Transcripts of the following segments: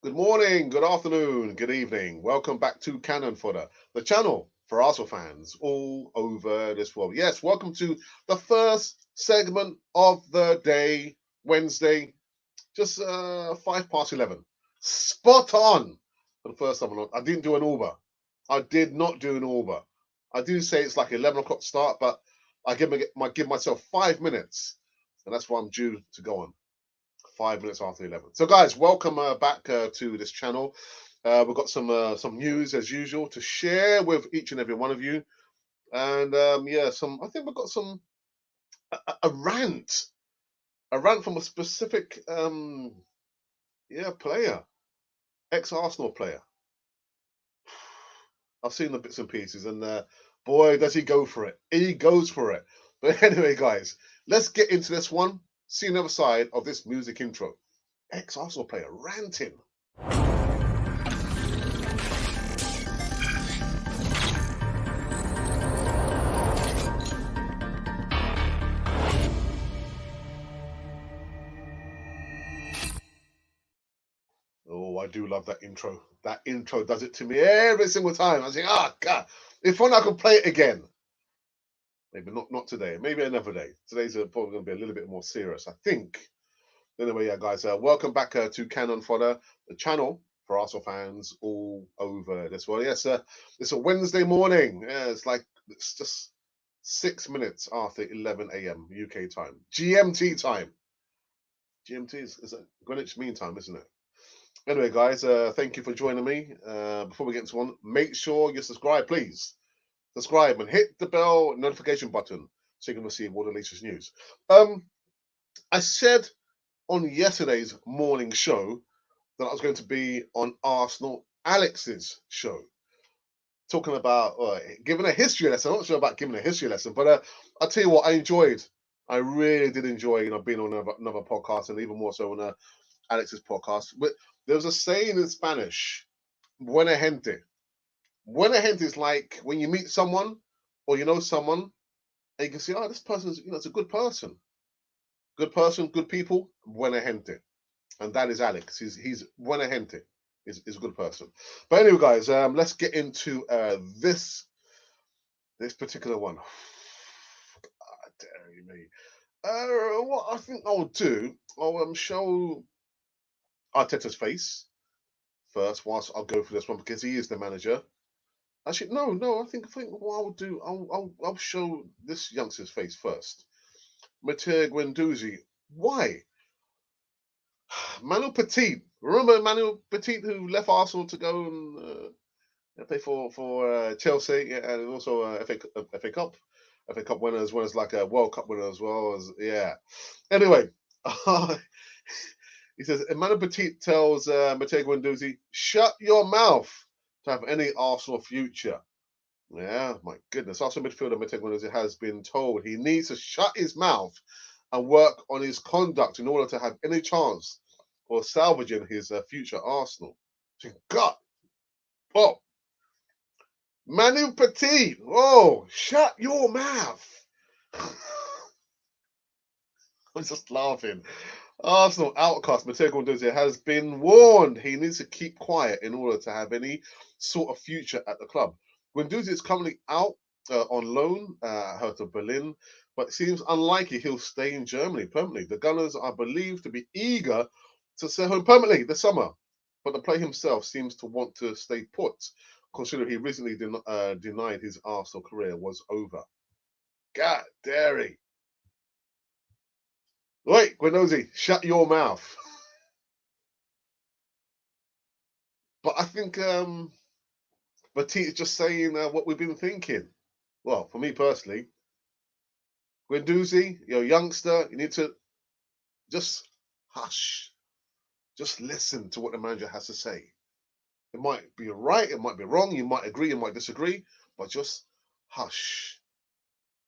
Good morning, good afternoon, good evening. Welcome back to Cannon Fodder, the channel for Arsenal fans all over this world. Yes, welcome to the first segment of the day, Wednesday, just 11:05. Spot on for the first time. I didn't do an Uber. I did not do an Uber. I do say it's like 11 o'clock start, but I give myself 5 minutes, and that's why I'm due to go on. 5 minutes after 11. So, guys, welcome back to this channel. We've got some news as usual to share with each and every one of you, and yeah, some. I think we've got a rant from a specific player, ex-Arsenal player. I've seen the bits and pieces, and boy, does he go for it! He goes for it. But anyway, guys, let's get into this one. See the other side of this music intro. Ex-Arsenal player ranting. Oh, I do love that intro. That intro does it to me every single time. I think, God, if only I could play it again. Maybe not today. Maybe another day. Today's probably going to be a little bit more serious, I think. Anyway, yeah, guys, welcome back to Cannon Fodder, the channel for Arsenal fans all over this world. Yes, it's a Wednesday morning. Yeah, it's just 6 minutes after 11 a.m. UK time. GMT time. GMT is Greenwich Mean Time, isn't it? Anyway, guys, thank you for joining me. Before we get into one, make sure you subscribe, please. Subscribe and hit the bell notification button so you can receive all the latest news. I said on yesterday's morning show that I was going to be on Arsenal Alex's show, talking about giving a history lesson. I'm not sure about giving a history lesson, but I'll tell you what, I really did enjoy, being on another podcast, and even more so on Alex's podcast. But there was a saying in Spanish, buena gente. Buena gente is like when you meet someone or you know someone and you can say, oh, this person's, it's a good person. Good person, good people, buena gente. And that is Alex. He's buena gente. Is a good person. But anyway, guys, let's get into this particular one. God, dare me. What I think I'll do, I'll show Arteta's face first, whilst I'll go for this one because he is the manager. Actually, no. I think what I'll do, I'll show this youngster's face first. Matteo Guendouzi. Why? Emmanuel Petit. Remember Emmanuel Petit, who left Arsenal to go and play for Chelsea, and also FA Cup, FA Cup winner, as well as like a World Cup winner as well as Anyway, he says Emmanuel Petit tells Matteo Guendouzi, "Shut your mouth to have any Arsenal future." Yeah, my goodness. Arsenal midfielder Matteo Guendouzi has been told he needs to shut his mouth and work on his conduct in order to have any chance of salvaging his future Arsenal. God, oh, Manu Petit, oh, shut your mouth. I'm just laughing. Arsenal outcast Matteo Guendouzi has been warned he needs to keep quiet in order to have any sort of future at the club. Guendouzi is currently out on loan at Hertha Berlin, but it seems unlikely he'll stay in Germany permanently. The Gunners are believed to be eager to sell him permanently this summer, but the player himself seems to want to stay put, considering he recently denied his Arsenal career was over. God, dairy. Wait, Guendouzi, shut your mouth. But I think Petit is just saying what we've been thinking. Well, for me personally, Guendouzi, you're a youngster. You need to just hush. Just listen to what the manager has to say. It might be right, it might be wrong, you might agree, you might disagree, but just hush.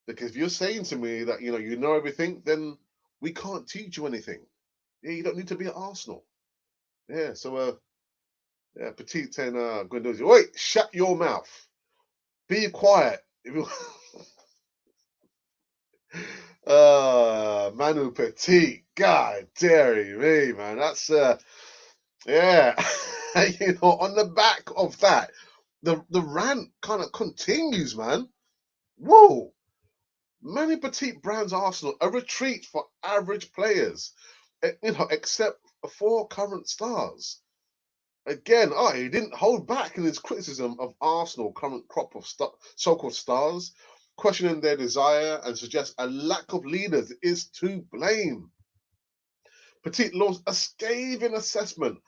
Because if you're saying to me that you know everything, then we can't teach you anything. Yeah, you don't need to be at Arsenal. Yeah, so yeah, Petit saying Guendouzi, wait, shut your mouth. Be quiet. Manu Petit, God dare me, man. Yeah, on the back of that, the rant kind of continues, man. Whoa, Emmanuel Petit brands Arsenal a retreat for average players, except for current stars. Again, he didn't hold back in his criticism of Arsenal current crop of so-called stars, questioning their desire and suggests a lack of leaders is to blame. Petit launched a scathing assessment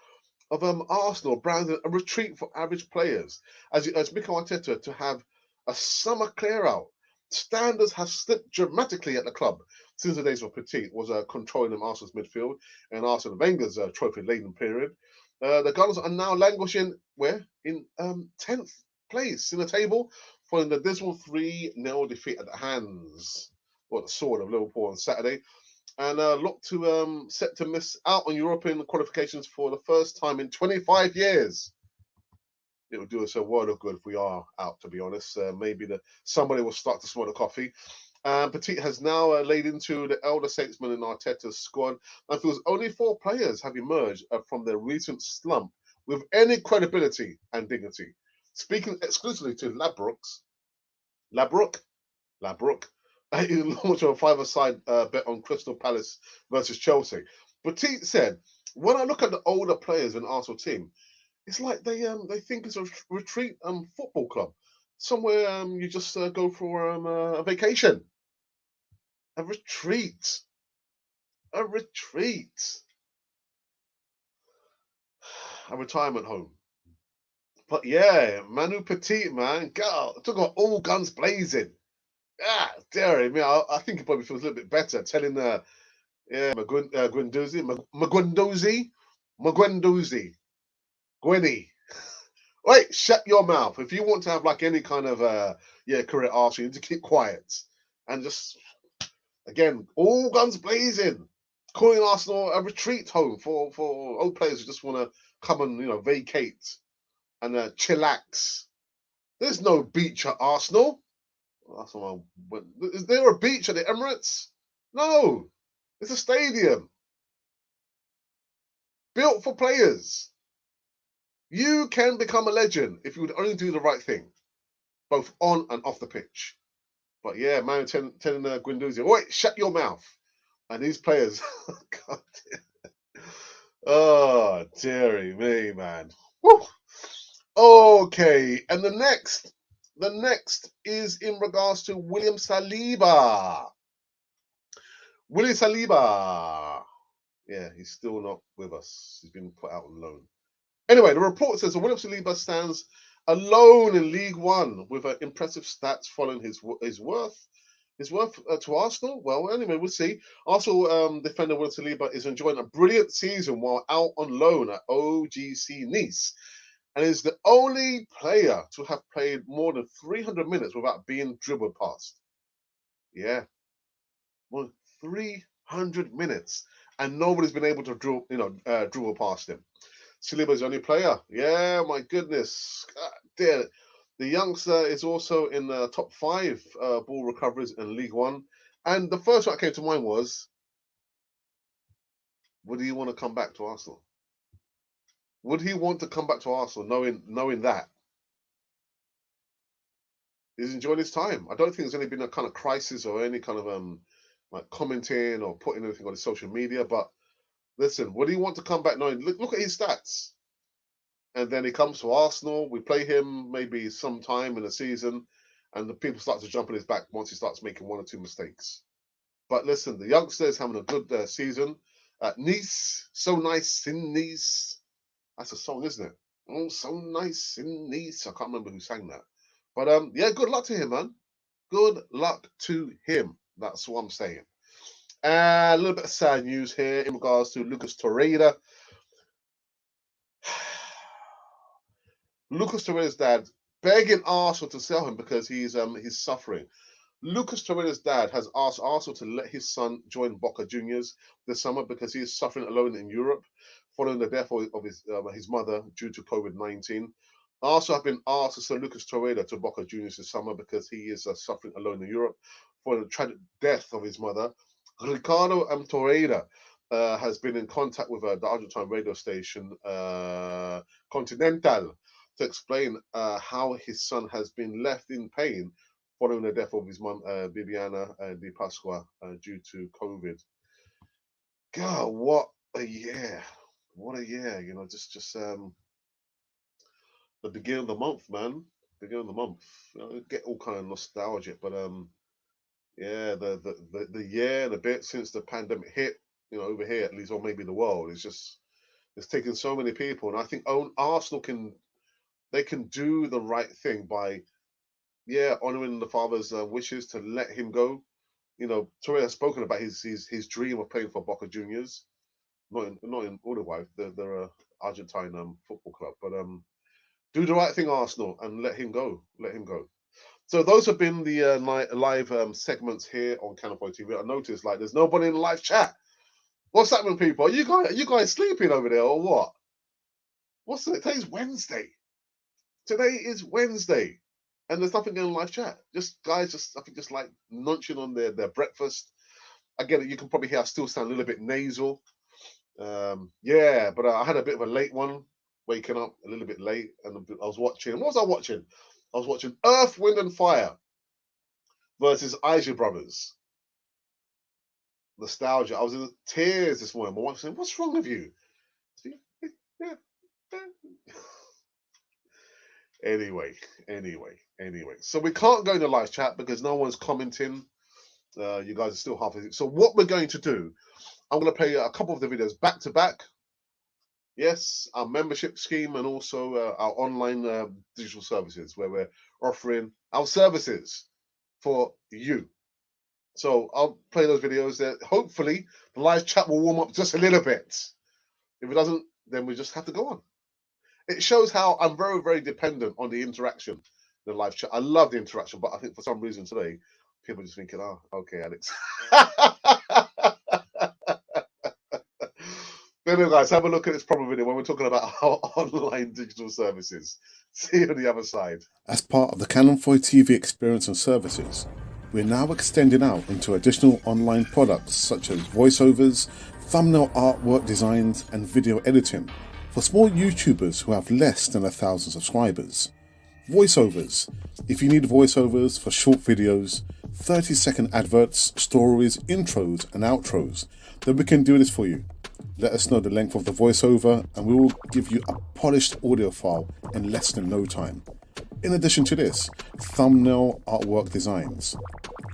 of Arsenal branded a retreat for average players, as Mikel Arteta to have a summer clear out. Standards have slipped dramatically at the club since the days of Petit was controlling Arsenal's midfield and Arsene Wenger's trophy-laden period. The Gunners are now languishing where in 10th place in the table, following the dismal 3-0 defeat at the hands, or the sword of Liverpool on Saturday, and look to set to miss out on European qualifications for the first time in 25 years. It would do us a world of good if we are out, to be honest. Maybe somebody will start to smell the coffee. Petit has now laid into the elder statesman in Arteta's squad and feels only 4 players have emerged from their recent slump with any credibility and dignity. Speaking exclusively to Labrook, he launched a 5-a-side bet on Crystal Palace versus Chelsea. Petit said, "When I look at the older players in Arsenal team, it's like they think it's a retreat football club, somewhere you just go for a vacation, a retreat, a retreat, a retirement home." But yeah, Manu Petit, man, God, talk about all guns blazing. Ah, dare him. I think he probably feels a little bit better telling yeah, Magwendozi, Gwenny. Wait, shut your mouth. If you want to have like any kind of career arse, you need to keep quiet and just again, all guns blazing, calling Arsenal a retreat home for old players who just want to come and vacate and chillax. There's no beach at Arsenal. Is there a beach at the Emirates? No, it's a stadium built for players. You can become a legend if you would only do the right thing, both on and off the pitch. But yeah, man, telling Guendouzi, wait, shut your mouth. And these players, God, oh, dearie me, man. Woo. Okay, and the next is in regards to William Saliba. William Saliba. Yeah, he's still not with us. He's been put out on loan. Anyway, the report says that William Saliba stands alone in League One with impressive stats following his worth to Arsenal. Well, anyway, we'll see. Arsenal defender William Saliba is enjoying a brilliant season while out on loan at OGC Nice, and is the only player to have played more than 300 minutes without being dribbled past. Yeah, more than 300 minutes, and nobody's been able to dribble past him. Saliba's the only player. Yeah, my goodness. God, dear. The youngster is also in the top 5 ball recoveries in League One. And the first one that came to mind was, would he want to come back to Arsenal? Would he want to come back to Arsenal knowing that? He's enjoying his time. I don't think there's any been a kind of crisis or any kind of like commenting or putting anything on his social media. But listen, would he want to come back knowing, look at his stats? And then he comes to Arsenal. We play him maybe sometime in the season, and the people start to jump on his back once he starts making 1 or 2 mistakes. But listen, the youngster is having a good season at Nice. So nice in Nice. That's a song, isn't it? Oh, so nice in Nice. I can't remember who sang that. But yeah, good luck to him, man. Good luck to him. That's what I'm saying. A little bit of sad news here in regards to Lucas Torreira. Lucas Torreira's dad begging Arsenal to sell him because he's suffering. Lucas Torreira's dad has asked Arsenal to let his son join Boca Juniors this summer because he is suffering alone in Europe following the death of his mother due to COVID-19. Arsenal have been asked to sell Lucas Torreira to Boca Juniors this summer because he is suffering alone in Europe following the tragic death of his mother. Ricardo Torreira has been in contact with the Argentine radio station Continental to explain how his son has been left in pain following the death of his mum, Viviana Di Pasqua, due to COVID. God, what a year! What a year! You know, just the beginning of the month, man. Beginning of the month. You know, get all kind of nostalgic, but yeah, the year and a bit since the pandemic hit, you know, over here at least, or maybe the world, it's taken so many people, and I think Arsenal can do the right thing by honoring the father's wishes to let him go. You know, Torreira has spoken about his dream of playing for Boca Juniors, not in Uruguay, they're a Argentine football club, but do the right thing, Arsenal, and let him go. Let him go. So those have been the live segments here on Canopy TV. I noticed like there's nobody in the live chat. What's happening, people? Are you guys sleeping over there or what? Today's Wednesday. Today is Wednesday, and there's nothing in the live chat. Just guys, I think just like munching on their breakfast. I get it. You can probably hear I still sound a little bit nasal. Yeah, but I had a bit of a late one, waking up a little bit late, and I was watching. What was I watching? I was watching Earth, Wind and Fire versus Aja Brothers. Nostalgia. I was in tears this morning. My wife said, "What's wrong with you?" Anyway. So we can't go in the live chat because no one's commenting. You guys are still half asleep. So what we're going to do, I'm going to play a couple of the videos back to back. Yes, our membership scheme and also our online digital services where we're offering our services for you. So I'll play those videos there. Hopefully the live chat will warm up just a little bit. If it doesn't, then we just have to go on. It shows how I'm very, very dependent on the interaction in the live chat. I love the interaction, but I think for some reason today, people are just thinking, oh, okay, Alex. Anyway, guys, have a look at this proper video when we're talking about our online digital services. See you on the other side. As part of the Canonfoy TV experience and services, we're now extending out into additional online products such as voiceovers, thumbnail artwork designs, and video editing for small YouTubers who have less than 1,000 subscribers. Voiceovers. If you need voiceovers for short videos, 30-second adverts, stories, intros, and outros, then we can do this for you. Let us know the length of the voiceover and we will give you a polished audio file in less than no time. In addition to this, thumbnail artwork designs.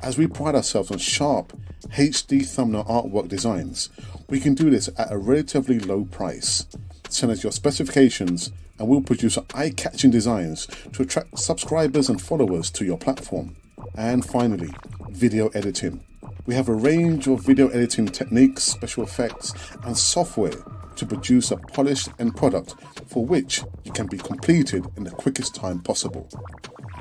As we pride ourselves on sharp HD thumbnail artwork designs, we can do this at a relatively low price. Send us your specifications and we'll produce eye-catching designs to attract subscribers and followers to your platform. And finally, video editing. We have a range of video editing techniques, special effects, and software to produce a polished end product for which it can be completed in the quickest time possible.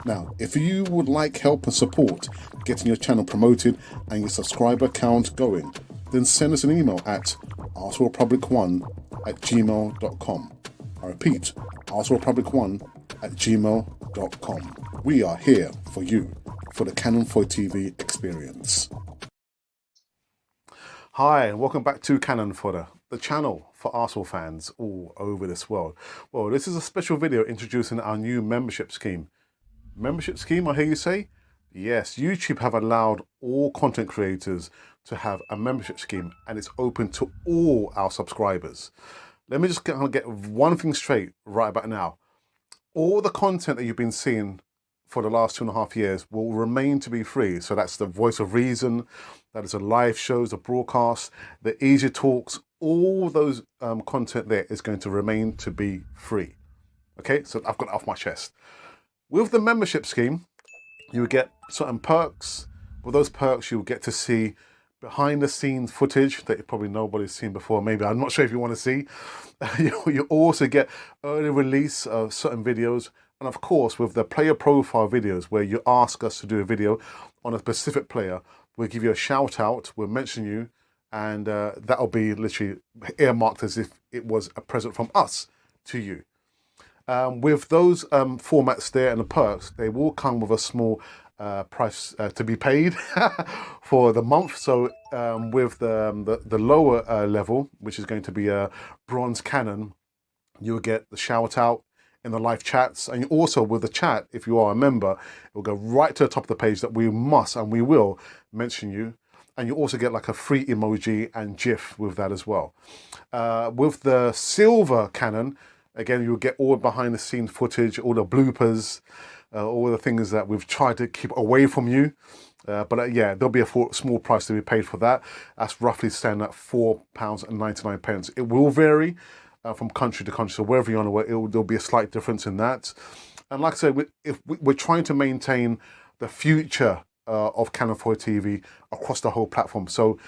Now, if you would like help and support getting your channel promoted and your subscriber count going, then send us an email at arsenalpublic1@gmail.com. I repeat, arsenalpublic1@gmail.com. We are here for you, for the Canonfoy TV experience. Hi, and welcome back to Canon Fodder, the channel for Arsenal fans all over this world. Well, this is a special video introducing our new membership scheme. Membership scheme, I hear you say? Yes, YouTube have allowed all content creators to have a membership scheme, and it's open to all our subscribers. Let me just get one thing straight right about now. All the content that you've been seeing for the last 2.5 years will remain to be free. So that's the Voice of Reason, that is the live shows, the broadcasts, the easy talks, all those content there is going to remain to be free. Okay, so I've got it off my chest. With the membership scheme, you will get certain perks. With those perks, you'll get to see behind the scenes footage that probably nobody's seen before. Maybe, I'm not sure if you want to see. You also get early release of certain videos. And of course, with the player profile videos where you ask us to do a video on a specific player, we'll give you a shout out, we'll mention you, and that'll be literally earmarked as if it was a present from us to you. With those formats there and the perks, they will come with a small price to be paid for the month. So with the lower level, which is going to be a bronze canon, you'll get the shout out in the live chats, and also with the chat, if you are a member, it will go right to the top of the page that we must and we will mention you. And you also get like a free emoji and GIF with that as well. With the silver canon, again, you'll get all behind the scenes footage, all the bloopers, all the things that we've tried to keep away from you. But yeah, there'll be a small price to be paid for that. That's roughly standing at £4.99. It will vary from country to country. So wherever you're on the way, there'll be a slight difference in that. And like I said, we're trying to maintain the future of Canon 4 TV across the whole platform. So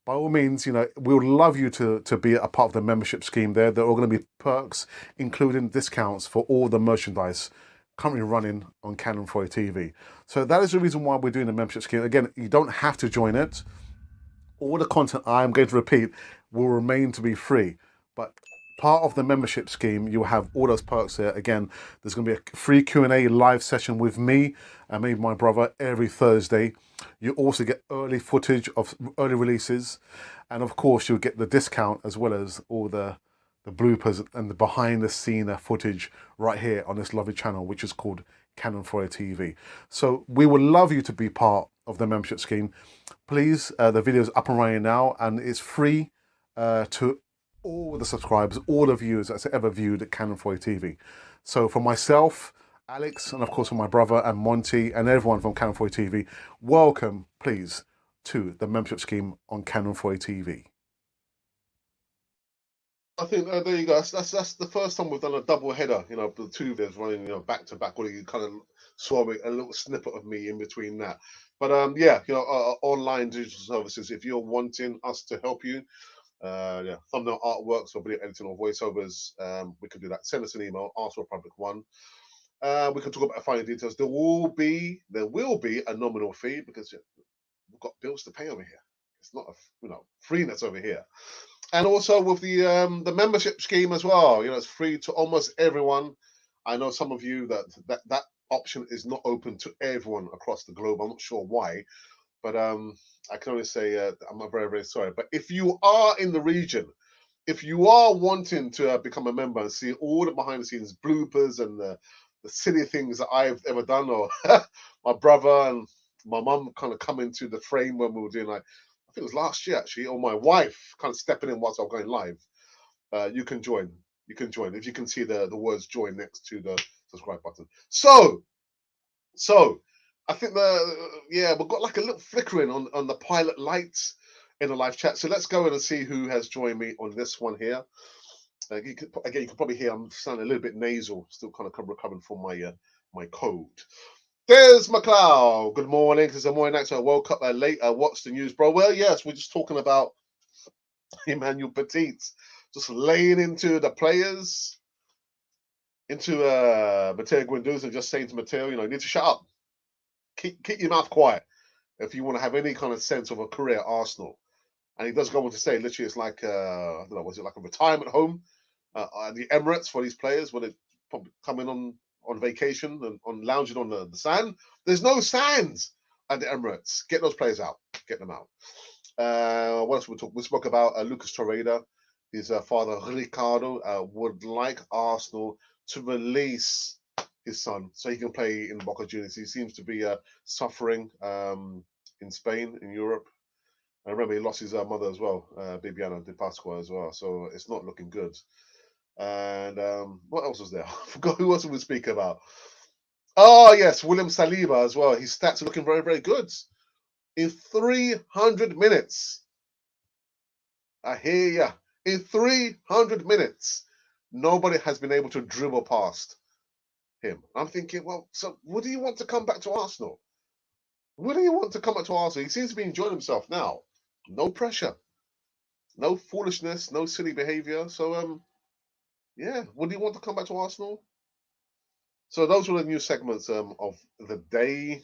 by all means, we would love you to be a part of the membership scheme there. There are going to be perks, including discounts for all the merchandise currently running on Canon 4 TV. So that is the reason why we're doing the membership scheme. Again, you don't have to join it. All the content I'm going to repeat will remain to be free. But part of the membership scheme, you'll have all those perks there. Again, there's going to be a free Q&A live session with me and maybe my brother every Thursday. You also get early footage of early releases. And of course, you'll get the discount as well as all the bloopers and the behind the scene footage right here on this lovely channel, which is called Canon 4 TV. So we would love you to be part of the membership scheme. Please, the video is up and running now, and it's free to all the subscribers, all the viewers that's ever viewed Canon 4 TV. So for myself, Alex, and of course for my brother and Monty and everyone from Canon 4 TV, welcome, please, to the membership scheme on Canon 4 TV. I think there you go. That's the first time we've done a double header. The two videos running, back to back. Where you kind of saw a little snippet of me in between that. But yeah, online digital services. If you're wanting us to help you, yeah, thumbnail artworks or video editing or voiceovers, we can do that. Send us an email, askrepublic1. We can talk about finer details. There will be a nominal fee because we've got bills to pay over here. It's not a freeness over here. And also with the membership scheme as well, it's free to almost everyone. I know some of you that option is not open to everyone across the globe. I'm not sure why, but I can only say I'm very, very sorry. But if you are in the region, if you are wanting to become a member and see all the behind the scenes bloopers and the silly things that I've ever done, or my brother and my mum kind of come into the frame when we were doing I think it was last year actually, or my wife kind of stepping in whilst I was going live. You can join. You can join if you can see the words join next to the subscribe button. So I think we've got like a little flickering on the pilot lights in the live chat. So let's go in and see who has joined me on this one here. You can probably hear I'm sounding a little bit nasal, still kind of recovering from my cold. There's McLeod. Good morning. Because the morning actor woke up late. What's the news, bro? Well, yes, we're just talking about Emmanuel Petit just laying into the players, into Matteo Guendouzi, and just saying to Matteo, you need to shut up. Keep your mouth quiet if you want to have any kind of sense of a career at Arsenal. And he does go on to say, literally, it's like I don't know, was it like a retirement home at the Emirates for these players when they probably come in on vacation and on lounging on the sand. There's no sands at the Emirates. Get those players out. Get them out. What else we talk? We spoke about Lucas Torreira. His father Ricardo would like Arsenal to release his son so he can play in Boca Juniors. He seems to be suffering in Spain, in Europe. I remember he lost his mother as well, Bibiana de Pasqua as well. So it's not looking good. And what else was there? I forgot who else we would speak about. Oh, yes, William Saliba as well. His stats are looking very, very good. In 300 minutes. I hear ya. In 300 minutes, nobody has been able to dribble past him. I'm thinking, well, so would he want to come back to Arsenal? Would he want to come back to Arsenal? He seems to be enjoying himself now. No pressure. No foolishness. No silly behavior. So, yeah, would he want to come back to Arsenal? So those were the new segments of the day.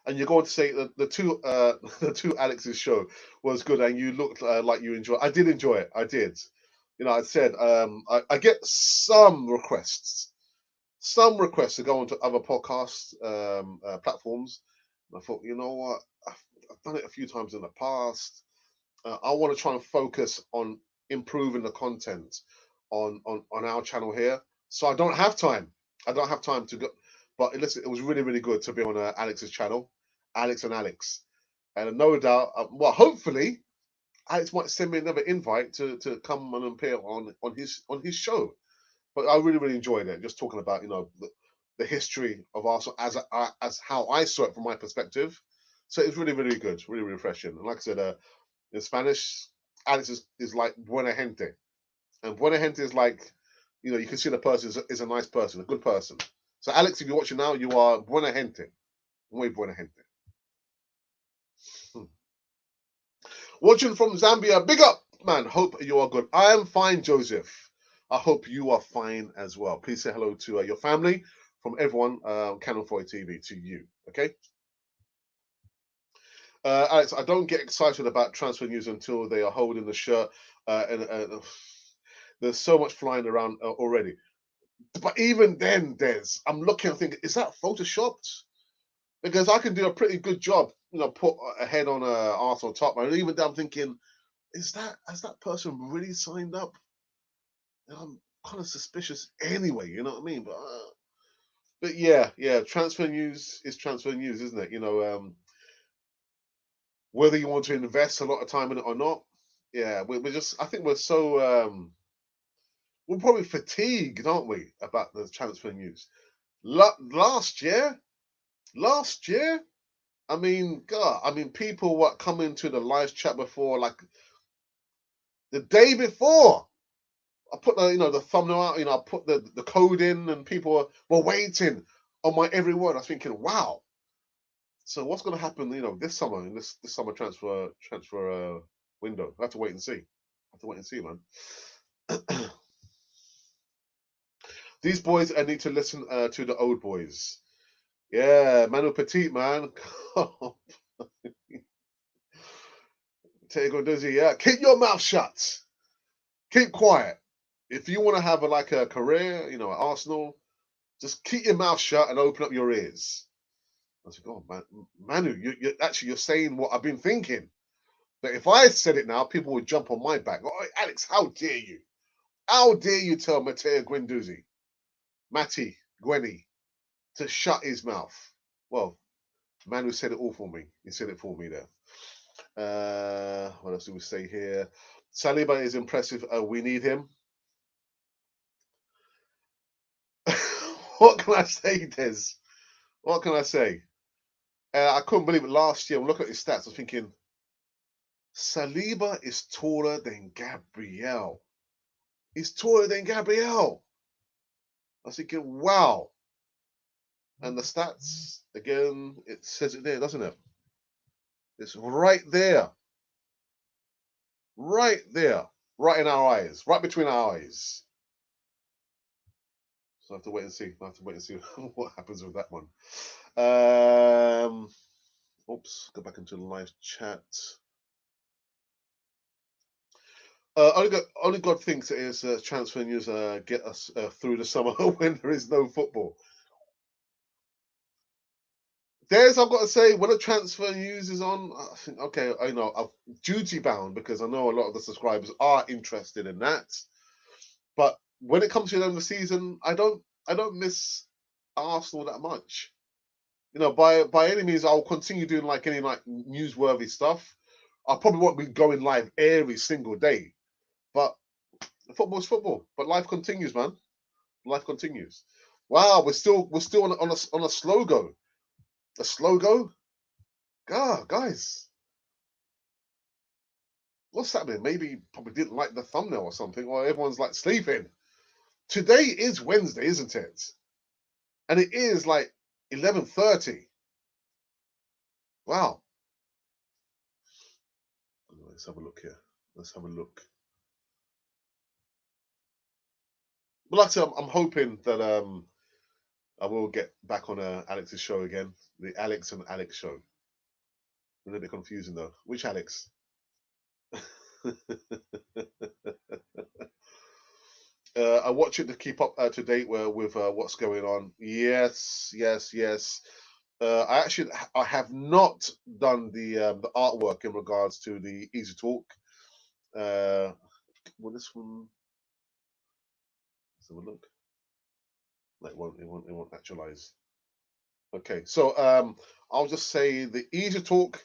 And you're going to say that the two Alex's show was good, and you looked like you enjoyed. I did enjoy it. I did. I said I get some requests some requests to go onto other podcast platforms. And I thought, you know what, I've done it a few times in the past. I want to try and focus on improving the content on our channel here. So I don't have time. I don't have time to go. But listen, it was really, really good to be on Alex's channel, Alex and Alex. And no doubt, well, hopefully, Alex might send me another invite to come and appear on his show. But I really, really enjoyed it. Just talking about, the history of Arsenal as how I saw it from my perspective. So it was really, really good, really refreshing. And like I said, in Spanish, Alex is like buena gente. And buena gente is like, you can see the person is a nice person, a good person. So Alex, if you're watching now, you are buena gente. Muy buena gente. Watching from Zambia, big up, man. Hope you are good. I am fine, Joseph. I hope you are fine as well. Please say hello to your family from everyone, Canon 40 TV, to you, okay? Alex, I don't get excited about transfer news until they are holding the shirt. There's so much flying around already. But even then, I'm looking and thinking, is that photoshopped? Because I can do a pretty good job, put a head on a Arsenal top. And even then, I'm thinking, has that person really signed up? And I'm kind of suspicious anyway, you know what I mean? But yeah, transfer news is transfer news, isn't it? Whether you want to invest a lot of time in it or not, yeah, I think we're so, we're probably fatigued, aren't we, about the transfer news? Last year, I mean, God, people were coming to the live chat before, like the day before. I put the thumbnail out, I put the code in, and people were waiting on my every word. I was thinking, wow. So what's going to happen, this summer in this summer transfer window? I have to wait and see. Man. These boys need to listen to the old boys. Yeah, Emmanuel Petit, man. Yeah, keep your mouth shut. Keep quiet. If you want to have a career, at Arsenal, just keep your mouth shut and open up your ears. I was like, oh, man, Manu, you're saying what I've been thinking. But if I said it now, people would jump on my back. Oh, Alex, how dare you? How dare you tell Mattia Matty Gwenny, to shut his mouth? Well, Manu said it all for me. He said it for me there. What else do we say here? Saliba is impressive. We need him. What can I say, Des? What can I say? I couldn't believe it last year. Look at his stats. I was thinking, Saliba is taller than Gabriel. He's taller than Gabriel. I was thinking, wow. And the stats, again, it says it there, doesn't it? It's right there. Right there. Right in our eyes. Right between our eyes. So I have to wait and see. What happens with that one. Oops, go back into the live chat. Only God thinks it is transfer news get us through the summer when there is no football. I've got to say, when a transfer news is on, I think, okay, I know I'm duty bound because I know a lot of the subscribers are interested in that. But when it comes to the end of the season, I don't miss Arsenal that much. By any means, I'll continue doing any newsworthy stuff. I probably won't be going live every single day, but football's football. But life continues, man. Life continues. Wow, we're still on a slow go. A slow go? God, guys, what's happening? Maybe probably didn't like the thumbnail or something, or everyone's sleeping. Today is Wednesday, isn't it? And it is 11:30. Wow. Let's have a look here. Let's have a look. But like I said, I'm hoping that I will get back on Alex's show again, the Alex and Alex show. A little bit confusing though. Which Alex? I watch it to keep up to date with what's going on. Yes. I have not done the artwork in regards to the Easy Talk. Well, this one. Let's have a look. No, it won't actualize. Okay, so I'll just say the Easy Talk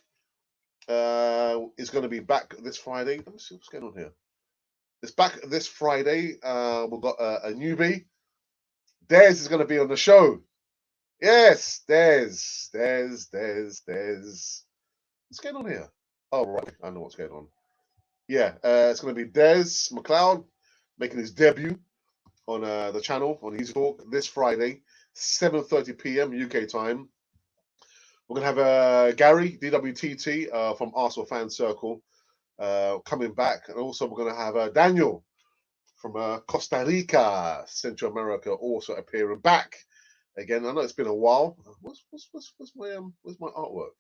is going to be back this Friday. Let me see what's going on here. It's back this Friday. We've got a newbie. Des is going to be on the show. Yes, Des. What's going on here? Oh, right. I know what's going on. Yeah, it's going to be Des McLeod making his debut on the channel on Easy Talk this Friday, 7:30 p.m. UK time. We're going to have Gary, DWTT from Arsenal Fan Circle coming back. And also we're going to have Daniel from Costa Rica, Central America, also appearing back. Again, I know it's been a while. What's my artwork?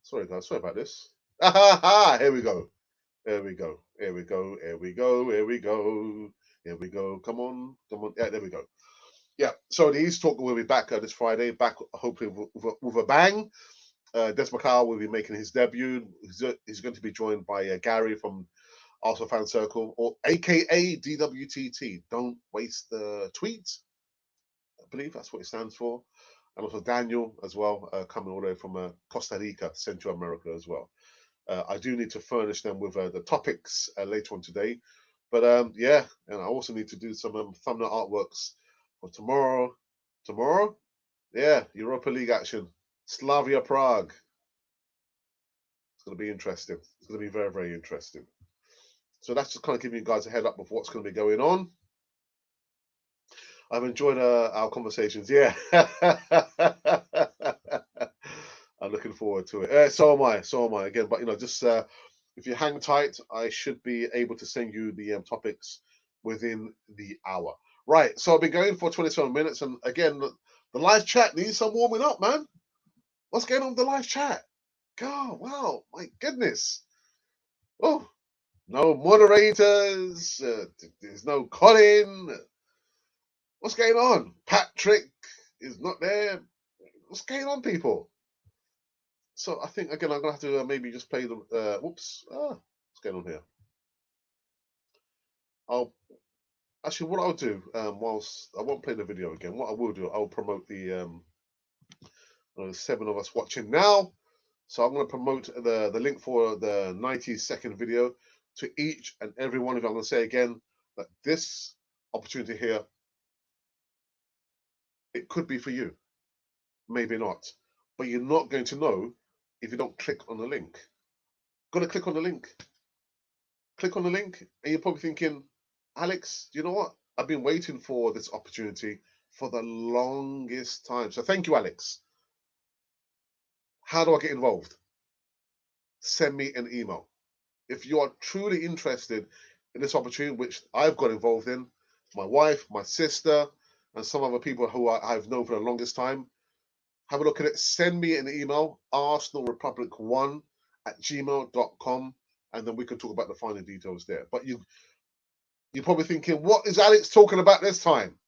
Sorry, guys. Sorry about this. Here we go. Here we go. Come on. Yeah, there we go. Yeah. So the East Talk will be back this Friday. Back hopefully with a bang. Des McLeod will be making his debut. He's going to be joined by Gary from Arsenal Fan Circle, or AKA DWTT. Don't waste the tweets. I believe that's what it stands for. And also Daniel as well, coming all the way from Costa Rica, Central America as well. I do need to furnish them with the topics later on today. But yeah, and I also need to do some thumbnail artworks for tomorrow. Tomorrow? Yeah, Europa League action. Slavia Prague. It's going to be interesting. It's going to be very, very interesting. So that's just kind of giving you guys a head up of what's going to be going on. I've enjoyed our conversations. Yeah. I'm looking forward to it. So am I. Again, but just if you hang tight, I should be able to send you the topics within the hour. Right. So I've been going for 27 minutes, and again, the live chat needs some warming up, man. What's going on with the live chat? God, wow, my goodness. Oh, no moderators. There's no Colin. What's going on? Patrick is not there. What's going on, people? So I think again I'm gonna have to maybe just play the. Whoops! What's going on here? I'll actually what I'll do whilst I won't play the video again. What I will do, I'll promote the 7 of us watching now. So I'm going to promote the link for the 90-second video to each and every one of you. I'm going to say again that this opportunity here, it could be for you, maybe not, but you're not going to know if you don't click on the link. Got to click on the link. Click on the link, and you're probably thinking, Alex, you know what? I've been waiting for this opportunity for the longest time. So thank you, Alex. How do I get involved? Send me an email. If you are truly interested in this opportunity, which I've got involved in, my wife, my sister, and some other people who I've known for the longest time, have a look at it. Send me an email, arsenalrepublic1@gmail.com, and then we can talk about the finer details there. But you're probably thinking, what is Alex talking about this time?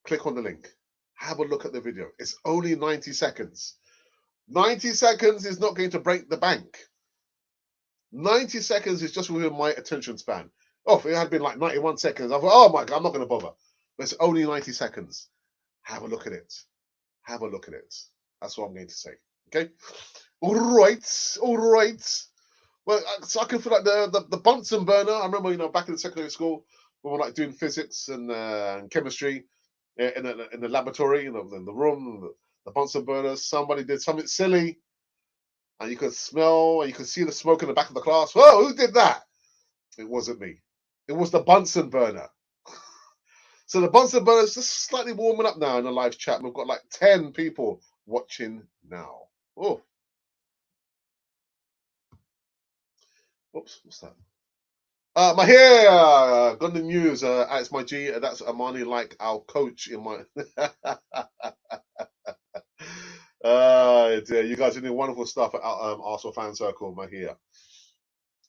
Click on the link. Have a look at the video. It's only 90 seconds. 90 seconds is not going to break the bank. 90 seconds is just within my attention span. Oh, if it had been like 91 seconds, I thought, oh my God, I'm not going to bother. But it's only 90 seconds. Have a look at it. Have a look at it. That's what I'm going to say. Okay? All right. Well, so I can feel like the Bunsen burner. I remember, back in secondary school, we were like doing physics and chemistry in the laboratory, in the room, the Bunsen burners. Somebody did something silly, and you could smell and you could see the smoke in the back of the class. Whoa, who did that? It wasn't me. It was the Bunsen burner. So the Bunsen burner is just slightly warming up now in the live chat. We've got like 10 people watching now. Oh. Oops, what's that? My hair got the news. It's my G. That's Amani, like our coach in my. Dear, you guys are doing wonderful stuff at Arsenal Fan Circle. My hair.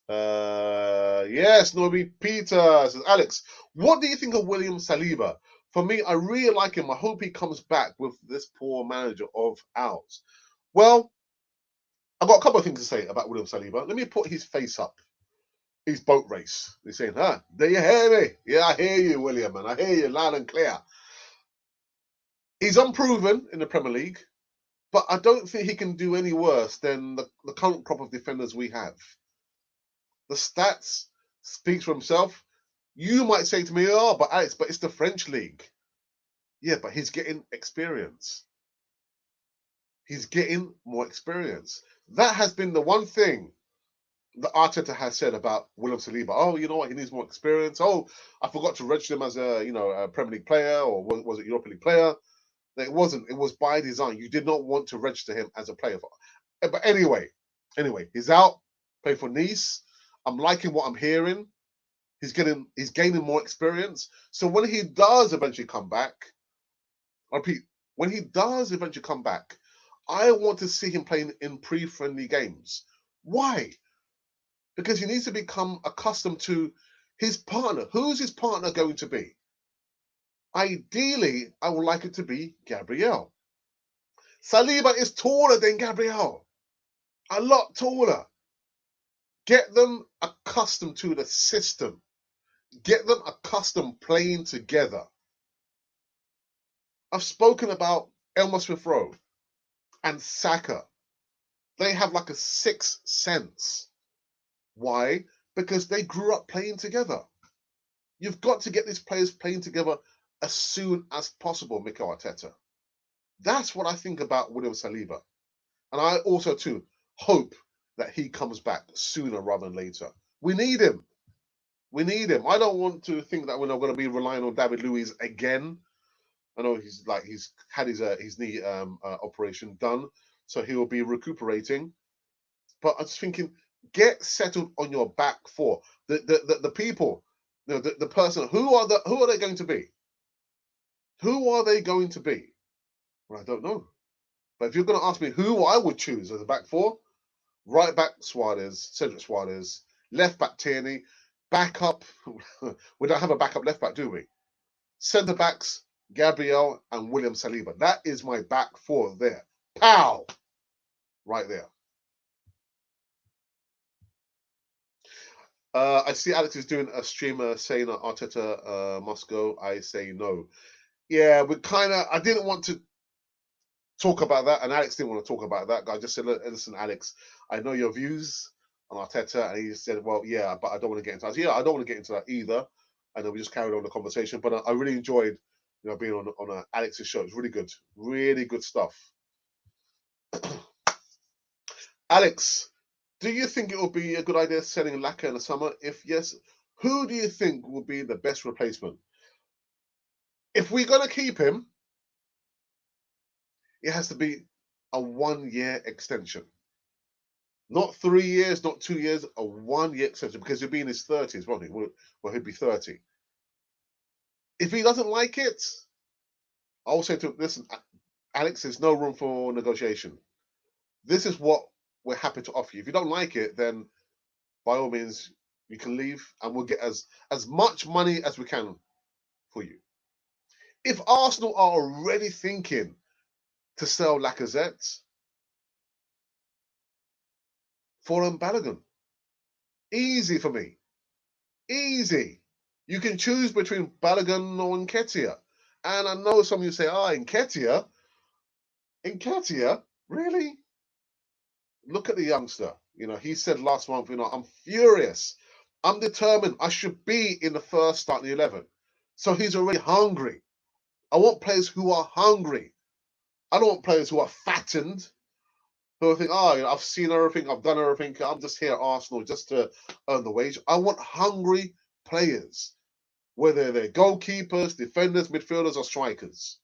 Yes, Norby Peter says, Alex, what do you think of William Saliba? For me, I really like him. I hope he comes back with this poor manager of ours. Well, I've got a couple of things to say about William Saliba. Let me put his face up. His boat race. He's saying, do you hear me? Yeah, I hear you, William, and I hear you loud and clear. He's unproven in the Premier League, but I don't think he can do any worse than the current crop of defenders we have. The stats speaks for himself. You might say to me, oh, but Alex, but it's the French league. Yeah, but he's getting experience. He's getting more experience. That has been the one thing that Arteta has said about William Saliba. Oh, you know what? He needs more experience. Oh, I forgot to register him as a Premier League player, or was it Europa League player? It wasn't. It was by design. You did not want to register him as a player. But anyway, he's out. Playing for Nice. I'm liking what I'm hearing. He's gaining more experience. So when he does eventually come back, I repeat, when he does eventually come back, I want to see him playing in pre-friendly games. Why? Because he needs to become accustomed to his partner. Who's his partner going to be? Ideally, I would like it to be Gabriel. Saliba is taller than Gabriel. A lot taller. Get them accustomed to the system. Get them accustomed playing together. I've spoken about Elmer Smith-Rowe and Saka. They have like a sixth sense. Why? Because they grew up playing together. You've got to get these players playing together as soon as possible, Mikel Arteta. That's what I think about William Saliba. And I also, too, hope that he comes back sooner rather than later. We need him. We need him. I don't want to think that we're not going to be relying on David Luiz again. I know he's had his knee operation done, so he will be recuperating. But I'm just thinking, get settled on your back four. The people, the person. Who are they going to be? Who are they going to be? Well, I don't know. But if you're going to ask me who I would choose as a back four, right back Cedric Suarez, left back Tierney, backup. We don't have a backup left back, do we? Centre backs Gabriel and William Saliba. That is my back four there. Pow! Right there. I see Alex is doing a streamer saying that Arteta must go. I say no. Yeah, I didn't want to talk about that, and Alex didn't want to talk about that. I just said, listen, Alex, I know your views on Arteta, and he said, well, yeah, but I don't want to get into that. Yeah, I don't want to get into that either. And then we just carried on the conversation. But I really enjoyed, being on Alex's show. It's really good stuff. Alex, do you think it would be a good idea selling Laka in the summer? If yes, who do you think will be the best replacement? If we're going to keep him, it has to be a 1-year extension. Not 3 years, not 2 years, a 1-year extension, because he'll be in his 30s, won't he? Well, he'll be 30. If he doesn't like it, I'll say to him, listen, Alex, there's no room for negotiation. This is what we're happy to offer you. If you don't like it, then by all means, you can leave, and we'll get as much money as we can for you. If Arsenal are already thinking to sell Lacazette, Forum Balogun, easy for me. Easy. You can choose between Balogun or Nketiah. And I know some of you say, Nketiah? Nketiah? Really? Look at the youngster. He said last month, I'm furious. I'm determined. I should be in the first starting 11. So he's already hungry. I want players who are hungry. I don't want players who are fattened, who think, I've seen everything, I've done everything, I'm just here at Arsenal just to earn the wage. I want hungry players, whether they're goalkeepers, defenders, midfielders, or strikers.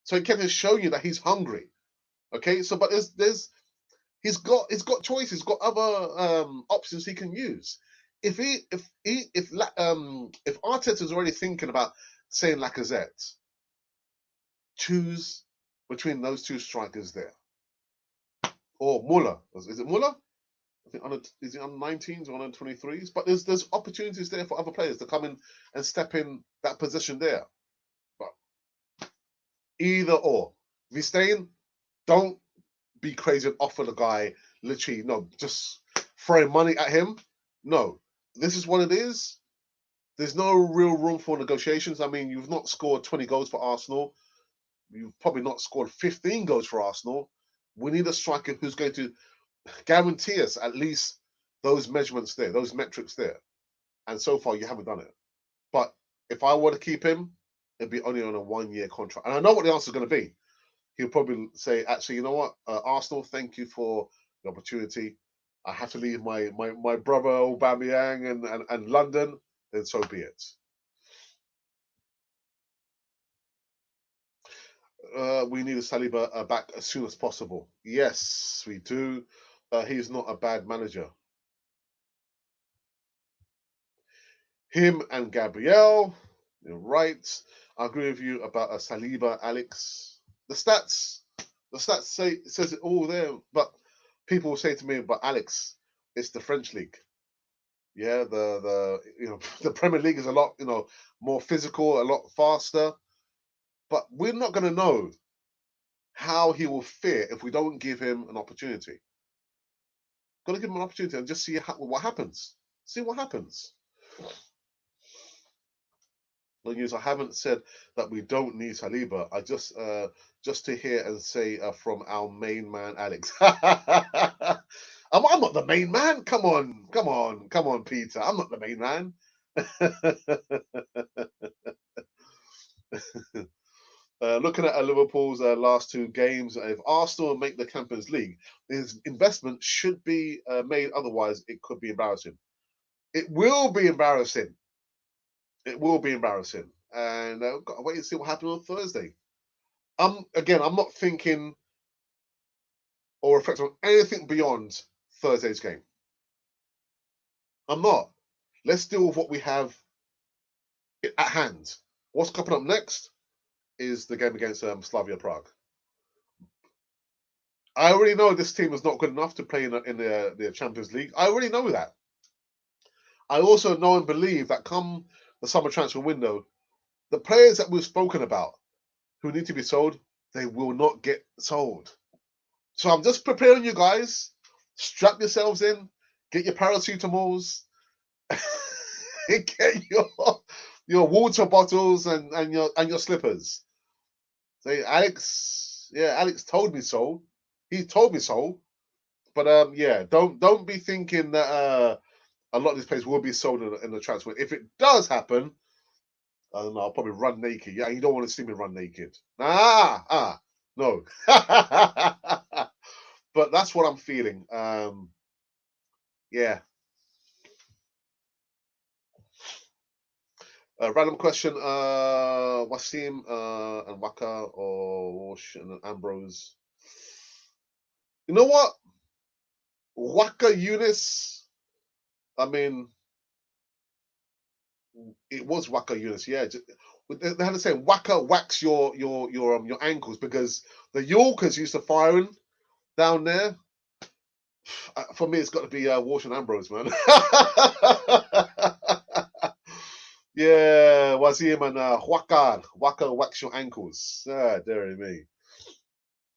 So Ken has shown you that he's hungry. Okay, so but he's got choices, he's got other options he can use. If Arteta is already thinking about saying Lacazette, choose between those two strikers there. Or Muller. Is it Muller? I think is it on 19s or on 23s? But there's opportunities there for other players to come in and step in that position there. But either or. If he's staying, don't be crazy and offer the guy literally just throwing money at him. No, this is what it is. There's no real room for negotiations. I mean, you've not scored 20 goals for Arsenal. You've probably not scored 15 goals for Arsenal. We need a striker who's going to guarantee us at least those measurements there, those metrics there. And so far, you haven't done it. But if I were to keep him, it'd be only on a 1-year contract. And I know what the answer is going to be. He'll probably say, actually, you know what, Arsenal, thank you for the opportunity. I have to leave my brother Aubameyang and London, then so be it. We need a Saliba back as soon as possible. Yes, we do. He's not a bad manager. Him and Gabriel, you're right. I agree with you about Saliba, Alex. The stats says it all there. But people will say to me, "But Alex, it's the French league. Yeah, the Premier League is a lot more physical, a lot faster. But we're not going to know how he will fare if we don't give him an opportunity. Got to give him an opportunity and just see what happens. See what happens." News. I haven't said that we don't need Saliba. I just to hear and say from our main man Alex. I'm not the main man. Come on, Peter. I'm not the main man. Looking at Liverpool's last 2 games, if Arsenal make the Champions League, his investment should be made. Otherwise, it could be embarrassing. It will be embarrassing. It will be embarrassing. And got to wait and see what happens on Thursday. I'm not thinking or reflecting on anything beyond Thursday's game. I'm not. Let's deal with what we have at hand. What's coming up next is the game against Slavia Prague. I already know this team is not good enough to play in the Champions League. I already know that. I also know and believe that come the summer transfer window, the players that we've spoken about who need to be sold, they will not get sold. So I'm just preparing you guys. Strap yourselves in. Get your paracetamols. Get your water bottles and your slippers. Say, Alex. Yeah, Alex told me so. He told me so. But yeah, don't be thinking that a lot of these players will be sold in the transfer. If it does happen, I don't know, I'll probably run naked. Yeah, you don't want to see me run naked. No. But that's what I'm feeling. Yeah. Random question. Wasim and Waka or Walsh and Ambrose. You know what? Waka Eunice. I mean, it was Waka Eunice. Yeah. They had to say Waka wax your ankles because the Yorkers used to firing down there. For me, it's got to be Walsh and Ambrose, man. Yeah, Wazim and Waka wax your ankles. Dear me.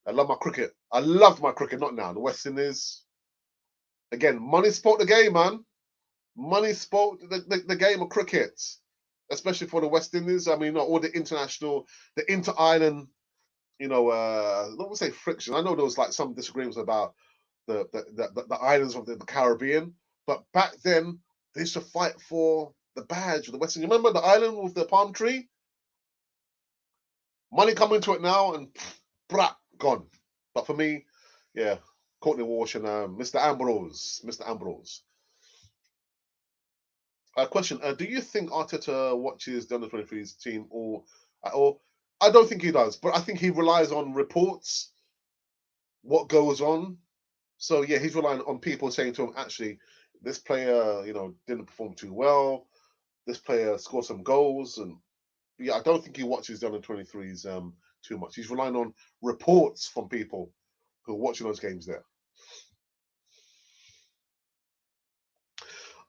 I love my cricket. I love my cricket, not now. The West Indies. Again, money spoke the game, man. Money spoke the game of cricket, especially for the West Indies. I mean, not all the international, the inter-island, I don't want to say friction. I know there was like some disagreements about the islands of the Caribbean, but back then they used to fight for the badge of the West Indies. You remember the island with the palm tree? Money come into it now and gone. But for me, yeah, Courtney Walsh and Mr. Ambrose. Mr. Ambrose. Question: do you think Arteta watches the under-23s team or at all? I don't think he does, but I think he relies on reports, what goes on. So yeah, he's relying on people saying to him, actually, this player, didn't perform too well. This player scored some goals, and yeah, I don't think he watches the under-23s too much. He's relying on reports from people who are watching those games there.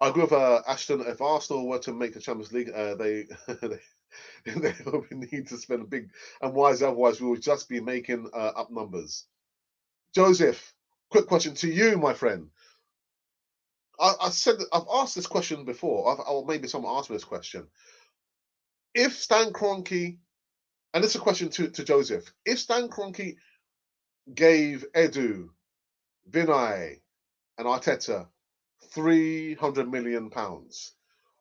I agree with Ashton. If Arsenal were to make the Champions League, they they will need to spend a big and wise. Otherwise, we will just be making up numbers. Joseph, quick question to you, my friend. I said I've asked this question before, or maybe someone asked me this question. If Stan Kroenke, and this is a question to Joseph, if Stan Kroenke gave Edu, Vinay, and Arteta £300 million,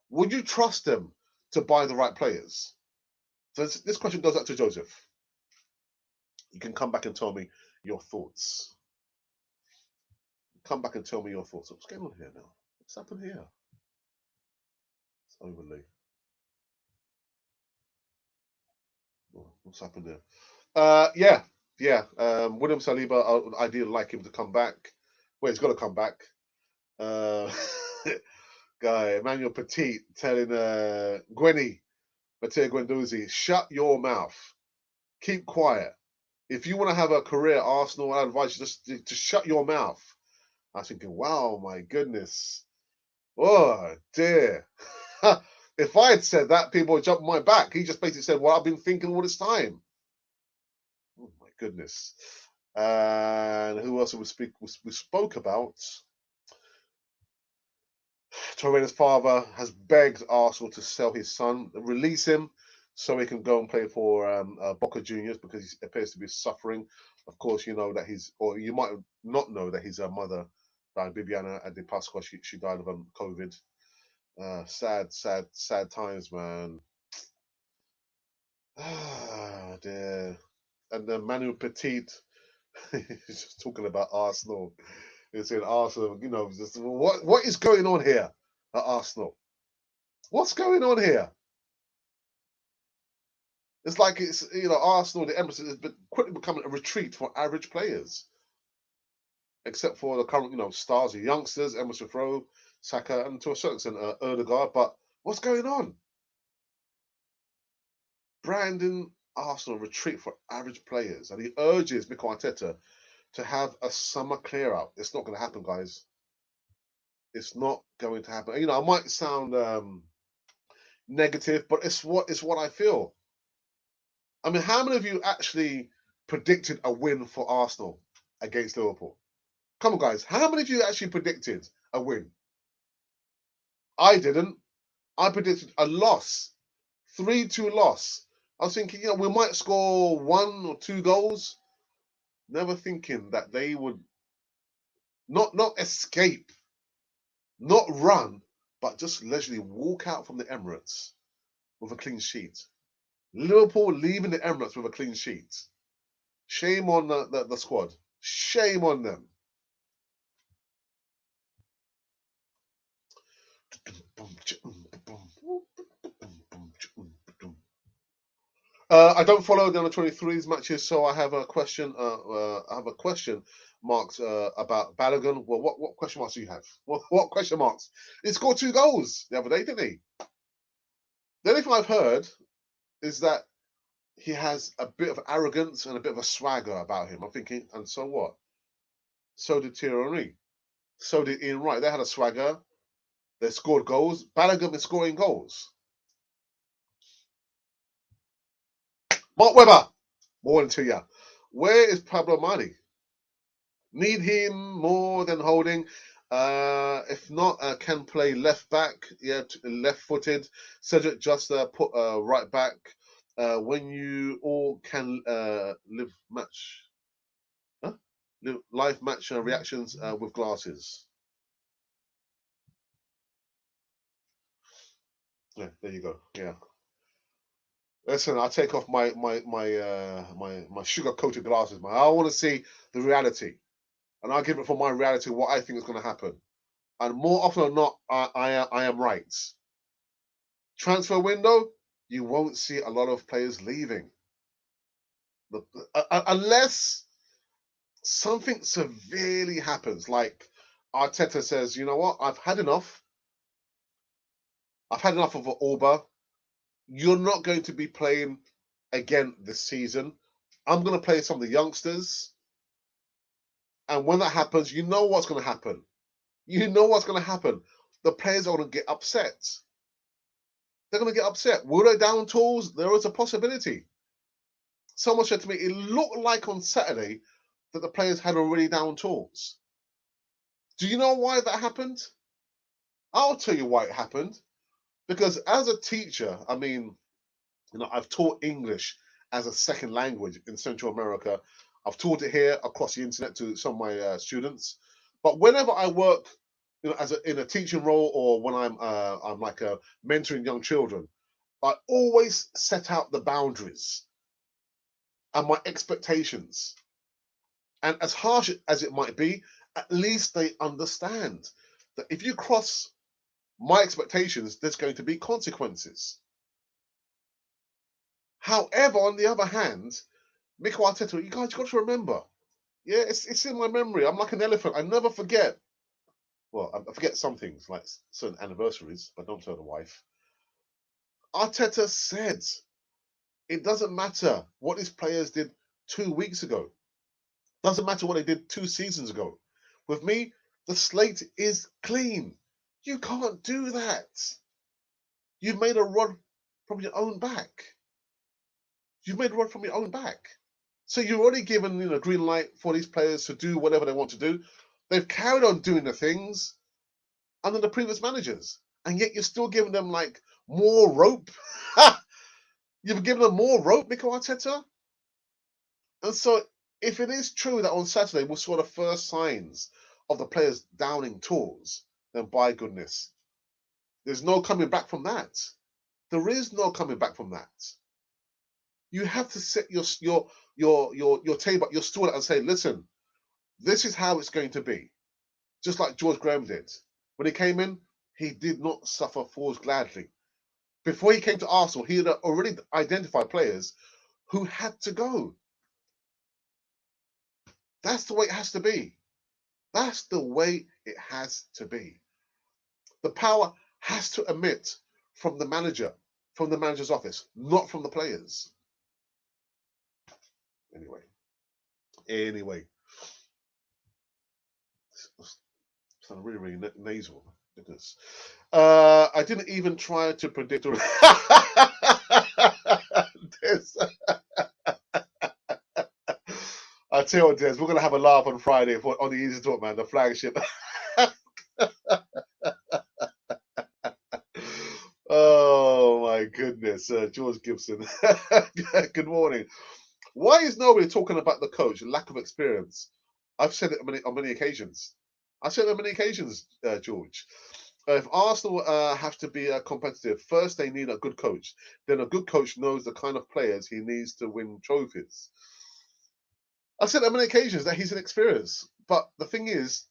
would you trust them to buy the right players? So this question goes out to Joseph. You can come back and tell me your thoughts. Come back and tell me your thoughts. What's going on here now? What's happened here? It's overlay. What's happened there? Yeah. William Saliba, I ideally like him to come back. Well, he's got to come back. Guy, Emmanuel Petit telling Matteo Guendouzi, shut your mouth. Keep quiet. If you want to have a career at Arsenal, I advise you just to shut your mouth. I was thinking, wow, my goodness. Oh, dear. If I had said that, people would jump on my back. He just basically said, well, I've been thinking all this time. Oh, my goodness. And who else we spoke about? Torreira's father has begged Arsenal to sell his son, release him, so he can go and play for Boca Juniors because he appears to be suffering. Of course, you know that or you might not know that his mother died, Bibiana Adi Pasqua. She died of COVID. Sad times, man. Ah, dear. And then Emmanuel Petit, he's just talking about Arsenal. He's saying Arsenal, just, what is going on here at Arsenal? What's going on here? It's like it's Arsenal, the Emirates has been quickly becoming a retreat for average players, except for the current stars, the youngsters, Emerson Rowe, Saka, and to a certain extent Erdegaard. But what's going on? Brandon Arsenal retreat for average players, and he urges Mikel Arteta to have a summer clear out. It's not going to happen, guys. It's not going to happen. I might sound negative, but it's what I feel. I mean, how many of you actually predicted a win for Arsenal against Liverpool? Come on, guys. How many of you actually predicted a win? I didn't. I predicted a loss, 3-2 loss. I was thinking, we might score 1 or 2 goals. Never thinking that they would not escape, not run, but just leisurely walk out from the Emirates with a clean sheet. Liverpool leaving the Emirates with a clean sheet. Shame on the squad. Shame on them. I don't follow the under 23s matches, so I have a question. Marks about Balogun. Well, what question marks do you have? What question marks? He scored 2 goals the other day, didn't he? The only thing I've heard is that he has a bit of arrogance and a bit of a swagger about him. I'm thinking, and so what? So did Tierney. So did Ian Wright. They had a swagger. They scored goals. Balogun is scoring goals. Mark Webber, more to you. Where is Pablo Mari? Need him more than Holding. If not, can play left back. Yeah, left-footed. Cedric just put right back. When you all can live live match reactions with glasses. Yeah, there you go. Yeah. Listen, I take off my sugar-coated glasses, man. I want to see the reality, and I'll give it for my reality what I think is going to happen. And more often than not, I am right. Transfer window, you won't see a lot of players leaving, unless something severely happens. Like Arteta says, you know what? I've had enough. I've had enough of Alba. You're not going to be playing again this season. I'm going to play some of the youngsters. And when that happens, you know what's going to happen. You know what's going to happen. the players are going to get upset. They're going to get upset. Will they down tools? There is a possibility. Someone said to me, it looked like on Saturday that the players had already down tools. Do you know why that happened? I'll tell you why it happened. Because as a teacher, I mean, I've taught English as a second language in Central America. I've taught it here across the internet to some of my students. But whenever I work, in a teaching role, or when I'm like mentoring young children, I always set out the boundaries and my expectations. And as harsh as it might be, at least they understand that if you cross my expectations, there's going to be consequences. However, on the other hand, Mikel Arteta, you guys got to remember, yeah, it's in my memory. I'm like an elephant. I never forget. Well, I forget some things, like certain anniversaries, but don't tell the wife. Arteta said, it doesn't matter what his players did 2 weeks ago. Doesn't matter what they did 2 seasons ago. With me, the slate is clean. You can't do that. You've made a rod from your own back. You've made a rod from your own back. So you've already given green light for these players to do whatever they want to do. They've carried on doing the things under the previous managers, and yet you're still giving them like more rope. You've given them more rope, Mikel Arteta. And so if it is true that on Saturday we saw the first signs of the players downing tools, then by goodness, there's no coming back from that. There is no coming back from that. You have to set your table, your stool and say, listen, this is how it's going to be. Just like George Graham did. When he came in, he did not suffer fools gladly. Before he came to Arsenal, he had already identified players who had to go. That's the way it has to be. That's the way it has to be. The power has to emit from the manager, from the manager's office, not from the players. Anyway. Sound really nasal. Goodness. I didn't even try to predict this. I tell you, Des, we're gonna have a laugh on Friday on the Easy Talk, man, the flagship. Oh my goodness, George Gibson. Good morning. Why is nobody talking about the coach? Lack of experience. I've said it on many occasions. George. If Arsenal have to be competitive, first they need a good coach. Then a good coach knows the kind of players he needs to win trophies. I've said on many occasions that he's inexperienced. But the thing is,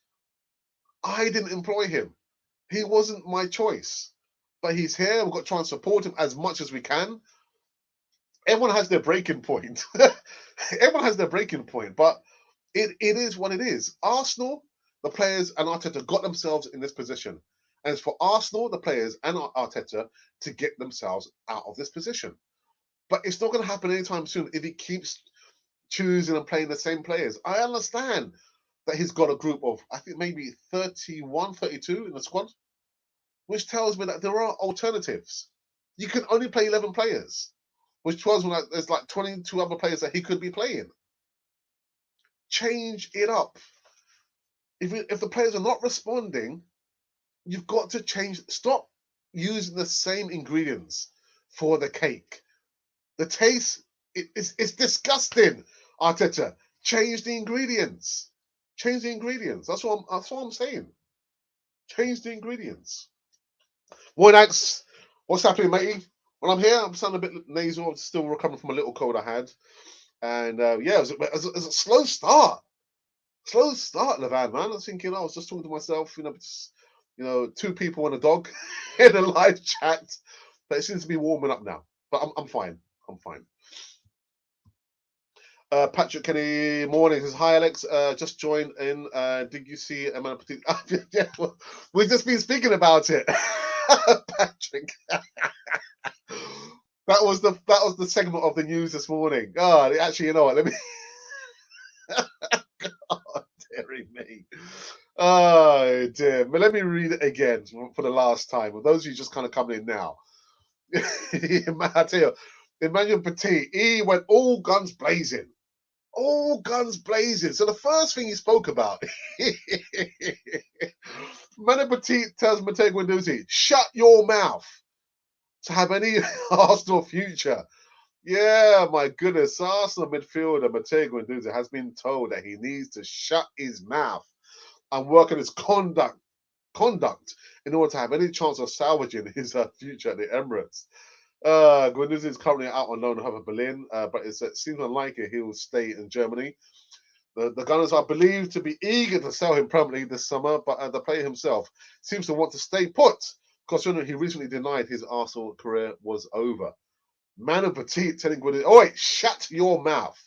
I didn't employ him. He wasn't my choice. But he's here. We've got to try and support him as much as we can. Everyone has their breaking point. Everyone has their breaking point. But it is what it is. Arsenal, the players and Arteta got themselves in this position. And it's for Arsenal, the players and Arteta to get themselves out of this position. But it's not going to happen anytime soon if he keeps choosing and playing the same players. I understand that he's got a group of, I think maybe 31, 32 in the squad, which tells me that there are alternatives. You can only play 11 players, which tells me that there's like 22 other players that he could be playing. Change it up. If the players are not responding, you've got to change. Stop using the same ingredients for the cake. The taste it's disgusting. Arteta, change the ingredients. Change the ingredients. That's what I'm saying. Change the ingredients. Boy, thanks. What's happening, matey? When I'm here, I'm sounding a bit nasal. I'm still recovering from a little cold I had. And yeah, it was a slow start. Slow start, Levan, man. I was thinking, I was just talking to myself, two people and a dog in a live chat. But it seems to be warming up now. But I'm fine. I'm fine. Patrick Kenny, morning. Says, hi, Alex. Just joined in. Did you see Emmanuel Petit? Yeah, well, we've just been speaking about it, Patrick. That was the segment of the news this morning. God, actually, you know what? Let me. God Deary me. Oh dear. But let me read it again for the last time. For those of you just kind of coming in now. I tell you, Emmanuel Petit, he went all guns blazing. All guns blazing. So the first thing he spoke about, Emmanuel Petit tells Matteo Guendouzi, shut your mouth to have any Arsenal future. Yeah, my goodness. Arsenal midfielder Matteo Guendouzi has been told that he needs to shut his mouth and work on his conduct in order to have any chance of salvaging his future at the Emirates. Guendouzi is currently out on loan at Berlin, but it seems unlikely he will stay in Germany. The Gunners are believed to be eager to sell him permanently this summer, but the player himself seems to want to stay put, considering he recently denied his Arsenal career was over. Emmanuel Petit telling Guendouzi, "Oh wait, shut your mouth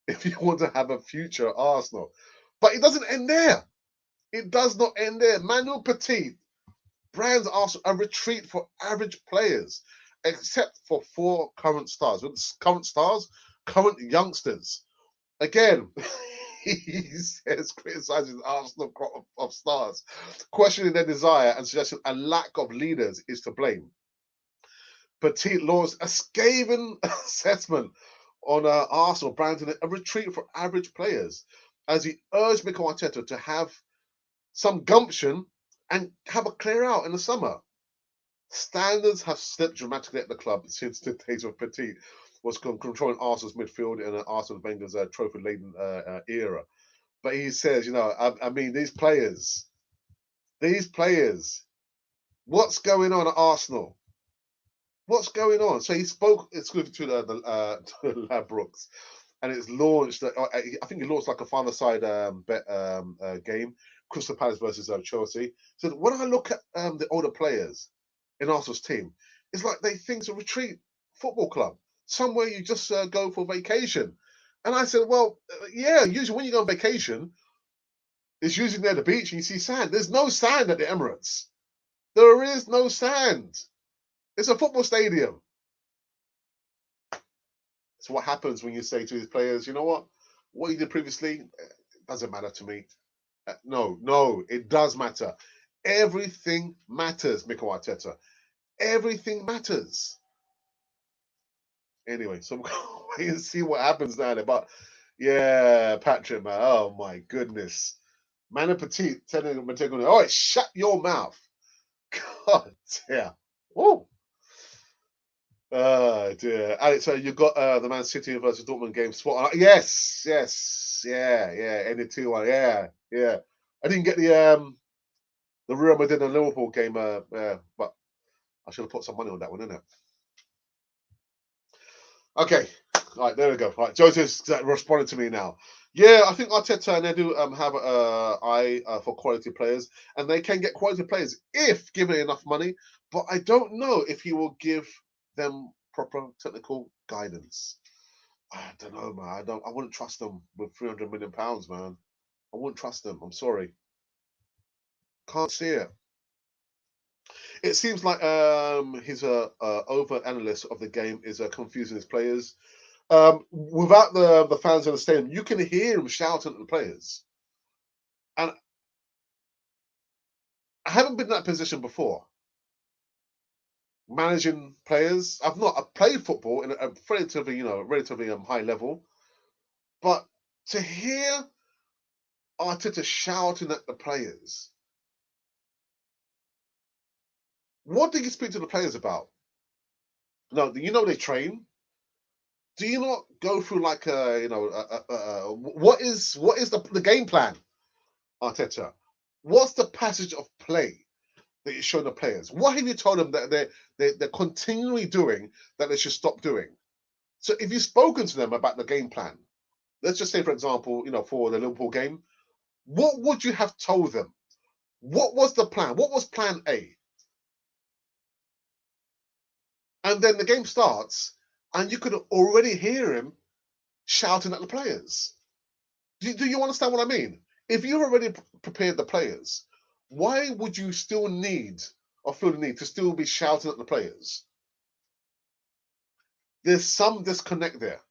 if you want to have a future at Arsenal." But it doesn't end there. It does not end there. Emmanuel Petit brands Arsenal a retreat for average players, except for 4 current stars. With current stars, current youngsters. Again, he says criticizes Arsenal crop of stars, questioning their desire and suggesting a lack of leaders is to blame. Petit launched a scathing assessment on Arsenal, branding it a retreat for average players, as he urged Mikel Arteta to have some gumption and have a clear out in the summer. Standards have slipped dramatically at the club since the days of Petit was controlling Arsenal's midfield in Arsene Wenger's trophy-laden era. But he says, I mean, these players, what's going on at Arsenal? What's going on? So he spoke exclusively to the Ladbrokes, and it's launched. I think he launched like a five-a-side bet game, Crystal Palace versus Chelsea. So when I look at the older players in Arsenal's team, it's like they think it's a retreat football club, somewhere you just go for vacation. And I said, well, yeah, usually when you go on vacation, it's usually near the beach and you see sand. There's no sand at the Emirates. There is no sand. It's a football stadium. So what happens when you say to these players, you know what you did previously doesn't matter to me. No, it does matter. Everything matters, Mikel Arteta. Everything matters. Anyway, so we'll wait and see what happens down there. But yeah, Patrick, man, oh my goodness. Emmanuel Petit telling Matteo, oh, shut your mouth. God damn. Whoa. Oh dear. Alex, so you got the Man City versus Dortmund game spot. Yes, yeah. Any 2-1. Yeah. I didn't get the Real Madrid and Liverpool game, but I should have put some money on that one, innit? Okay. All right, there we go. Right, Joseph's responding to me now. Yeah, I think Arteta and they do have an eye for quality players, and they can get quality players if given enough money. But I don't know if he will give them proper technical guidance. I don't know, man. I wouldn't trust them with £300 million, man. I wouldn't trust them. I'm sorry. Can't see it. It seems like he's a over analyst of the game is confusing his players. Without the fans in the stadium, you can hear him shouting at the players. And I haven't been in that position before. Managing players. I've played football in a relatively high level. But to hear Arteta shouting at the players, what did you speak to the players about? No, they train. Do you not go through like what is the game plan, Arteta? What's the passage of play that you show the players? What have you told them that they're continually doing that they should stop doing? So if you've spoken to them about the game plan, let's just say, for example, for the Liverpool game, what would you have told them? What was the plan? What was plan A? And then the game starts, and you could already hear him shouting at the players. Do you understand what I mean? If you've already prepared the players, why would you still feel the need to still be shouting at the players? There's some disconnect there.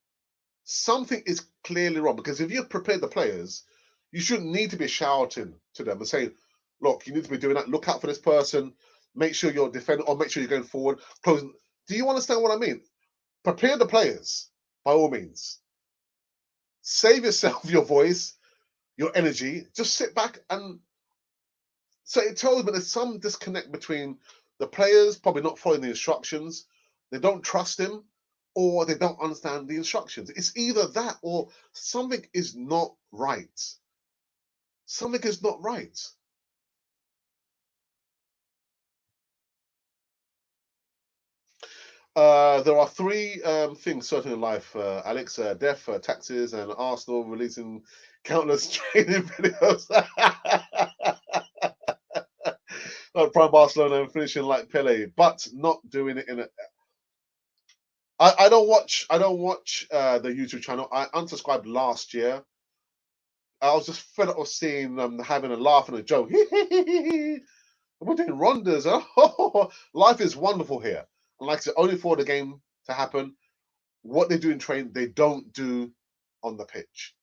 Something is clearly wrong, because if you've prepared the players, You shouldn't need to be shouting to them and saying, look, you need to be doing that. Look out for this person. Make sure you're defending or make sure you're going forward. Closing. Do you understand what I mean? Prepare the players, by all means. Save yourself your voice, your energy. Just sit back and so it tells me there's some disconnect between the players probably not following the instructions, they don't trust him, or they don't understand the instructions. It's either that or something is not right. Something is not right. There are three things certainly in life, Alex: death, taxes, and Arsenal releasing countless training videos. Prime Barcelona and finishing like Pele, but not doing it in a. I don't watch. I don't watch the YouTube channel. I unsubscribed last year. I was just fed up of seeing them having a laugh and a joke. We're doing rondas. Huh? Life is wonderful here. And like I said, only for the game to happen. What they do in training, they don't do on the pitch.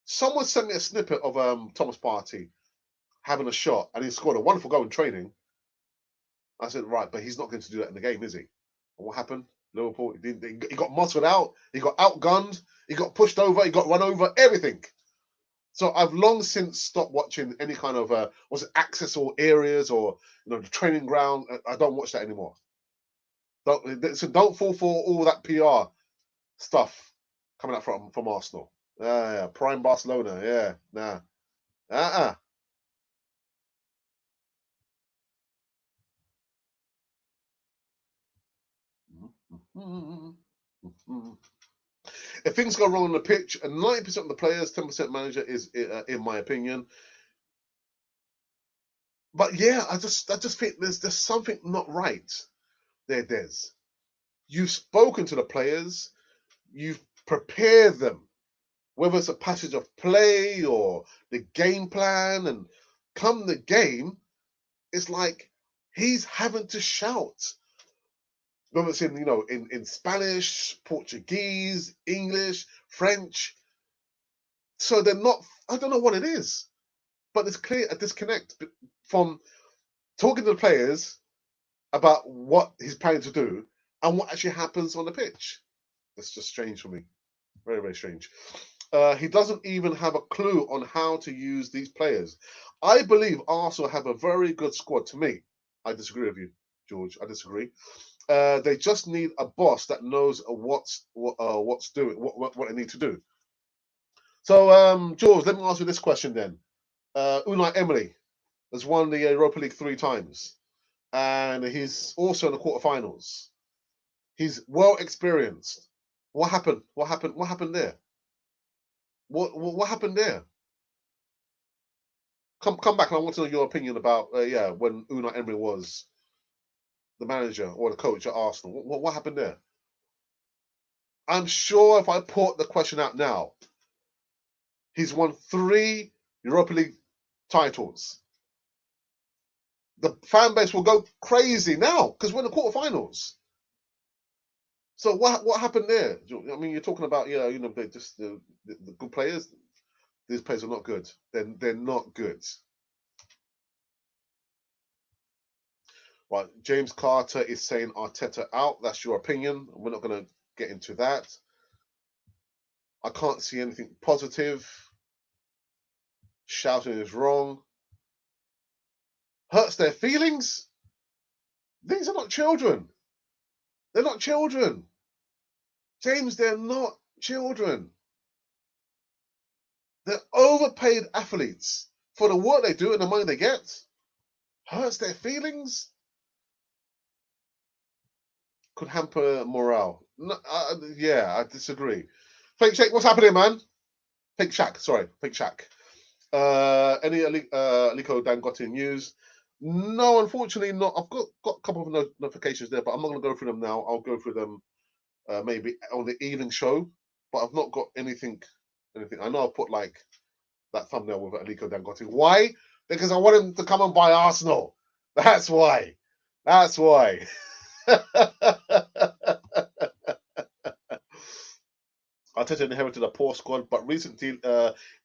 Someone sent me a snippet of Thomas Partey having a shot, and he scored a wonderful goal in training. I said, right, but he's not going to do that in the game, is he? And what happened? Liverpool, he got muscled out, he got outgunned, he got pushed over, he got run over, everything. So I've long since stopped watching any kind of was it access or areas or the training ground. I don't watch that anymore. So don't fall for all that PR stuff coming out from Arsenal. Yeah, prime Barcelona. Yeah, nah. If things go wrong on the pitch, 90% of the players, 10% manager is, in my opinion. But yeah, I just think there's something not right there, Des. You've spoken to the players, you've prepared them, whether it's a passage of play or the game plan, and come the game, it's like he's having to shout. Whether it's in Spanish, Portuguese, English, French. So they're not. I don't know what it is, but it's clear a disconnect from talking to the players about what he's planning to do and what actually happens on the pitch. It's just strange for me. Very, very strange. He doesn't even have a clue on how to use these players. I believe Arsenal have a very good squad. To me, I disagree with you, George. I disagree. They just need a boss that knows what's doing, what they need to do. So, George, let me ask you this question then. Unai Emery has won the Europa League 3 times, and he's also in the quarterfinals. He's well experienced. What happened? What happened? What happened there? What happened there? Come back, and I want to know your opinion about when Unai Emery was the manager or the coach at Arsenal. What happened there? I'm sure if I put the question out now, he's won 3 Europa League titles. The fan base will go crazy now because we're in the quarterfinals. So what happened there? I mean, you're talking about just the good players. These players are not good. They're not good. Right, James Carter is saying Arteta out. That's your opinion. We're not going to get into that. I can't see anything positive. Shouting is wrong. Hurts their feelings. These are not children. They're not children. James, they're not children. They're overpaid athletes for the work they do and the money they get. Hurts their feelings. Could hamper morale. No, yeah, I disagree. Fake Shake, what's happening, man? Fake Shack, sorry, Fake Shack. Any Aliko Dangote news? No, unfortunately not. I've got a couple of notifications there, but I'm not going to go through them now. I'll go through them maybe on the evening show, but I've not got anything. I know I put like that thumbnail with Aliko Dangote. Why? Because I want him to come and buy Arsenal. That's why. That's why. Arteta inherited a poor squad, but recent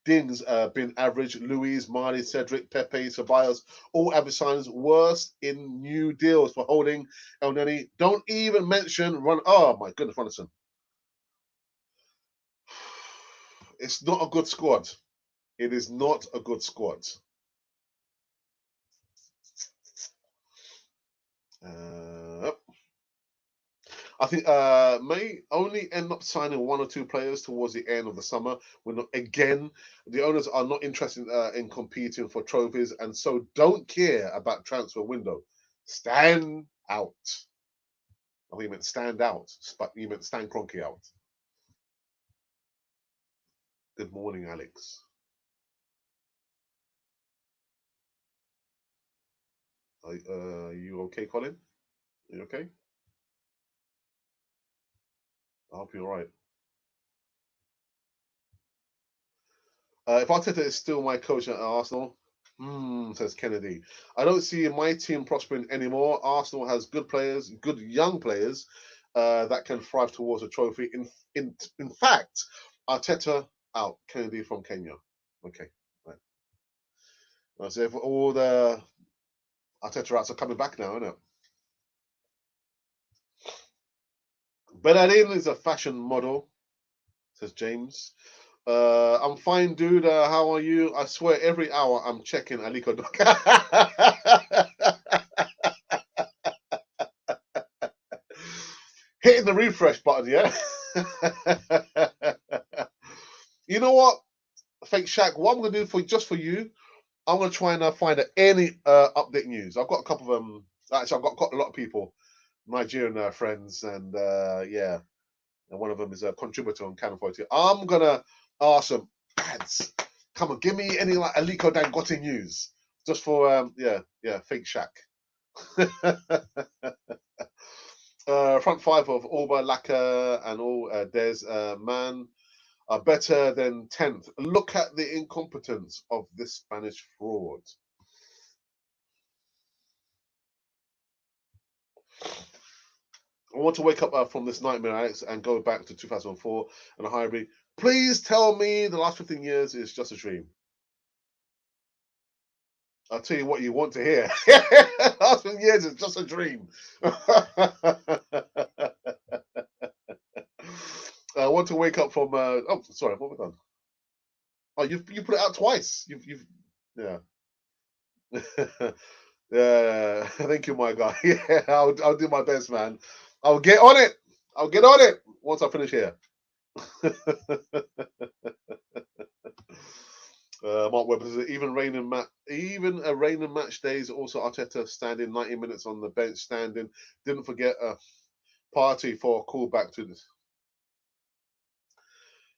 dings been average. Luiz, Marley, Cedric, Pepe, Ceballos, all average signings. Worse in new deals for holding El Neni. Don't even mention Run. Oh my goodness, Runnison. It's not a good squad. It is not a good squad. I think may only end up signing 1 or 2 players towards the end of the summer. Again, the owners are not interested in competing for trophies, and so don't care about transfer window. Stand out. I think you meant stand out, but you meant stand Cronky out. Good morning, Alex. Are you okay, Colin? Are you okay? I hope you're all right. If Arteta is still my coach at Arsenal, says Kennedy, I don't see my team prospering anymore. Arsenal has good players, good young players that can thrive towards a trophy. In fact, Arteta out. Kennedy from Kenya. Okay, right. So if all the Arteta outs are coming back now, isn't it? Bellerin is a fashion model, says James. I'm fine, dude. How are you? I swear every hour I'm checking Aliko. Hitting the refresh button, yeah? You know what? Fake Shaq, what I'm going to do for you, I'm going to try and find any update news. I've got a couple of them. Actually, I've got a lot of people, Nigerian friends, and yeah. And one of them is a contributor on Canon 40. I'm going to ask them, lads, come on, give me any like Aliko Dangote news. Just for, Fake Shaq. Front five of Alba, Laka, and all Des Man are better than 10th. Look at the incompetence of this Spanish fraud. I want to wake up from this nightmare, Alex, and go back to 2004 and a hybrid. Please tell me the last 15 years is just a dream. I'll tell you what you want to hear. Last 15 years is just a dream. I want to wake up from. Oh, sorry, what have we done? Oh, you put it out twice. You've yeah. Yeah, thank you, my guy. Yeah, I'll do my best, man. I'll get on it. I'll get on it once I finish here. Mark Webber says even a rain and match days. Also, Arteta standing 90 minutes on the bench, standing. Didn't forget a party for a callback to this.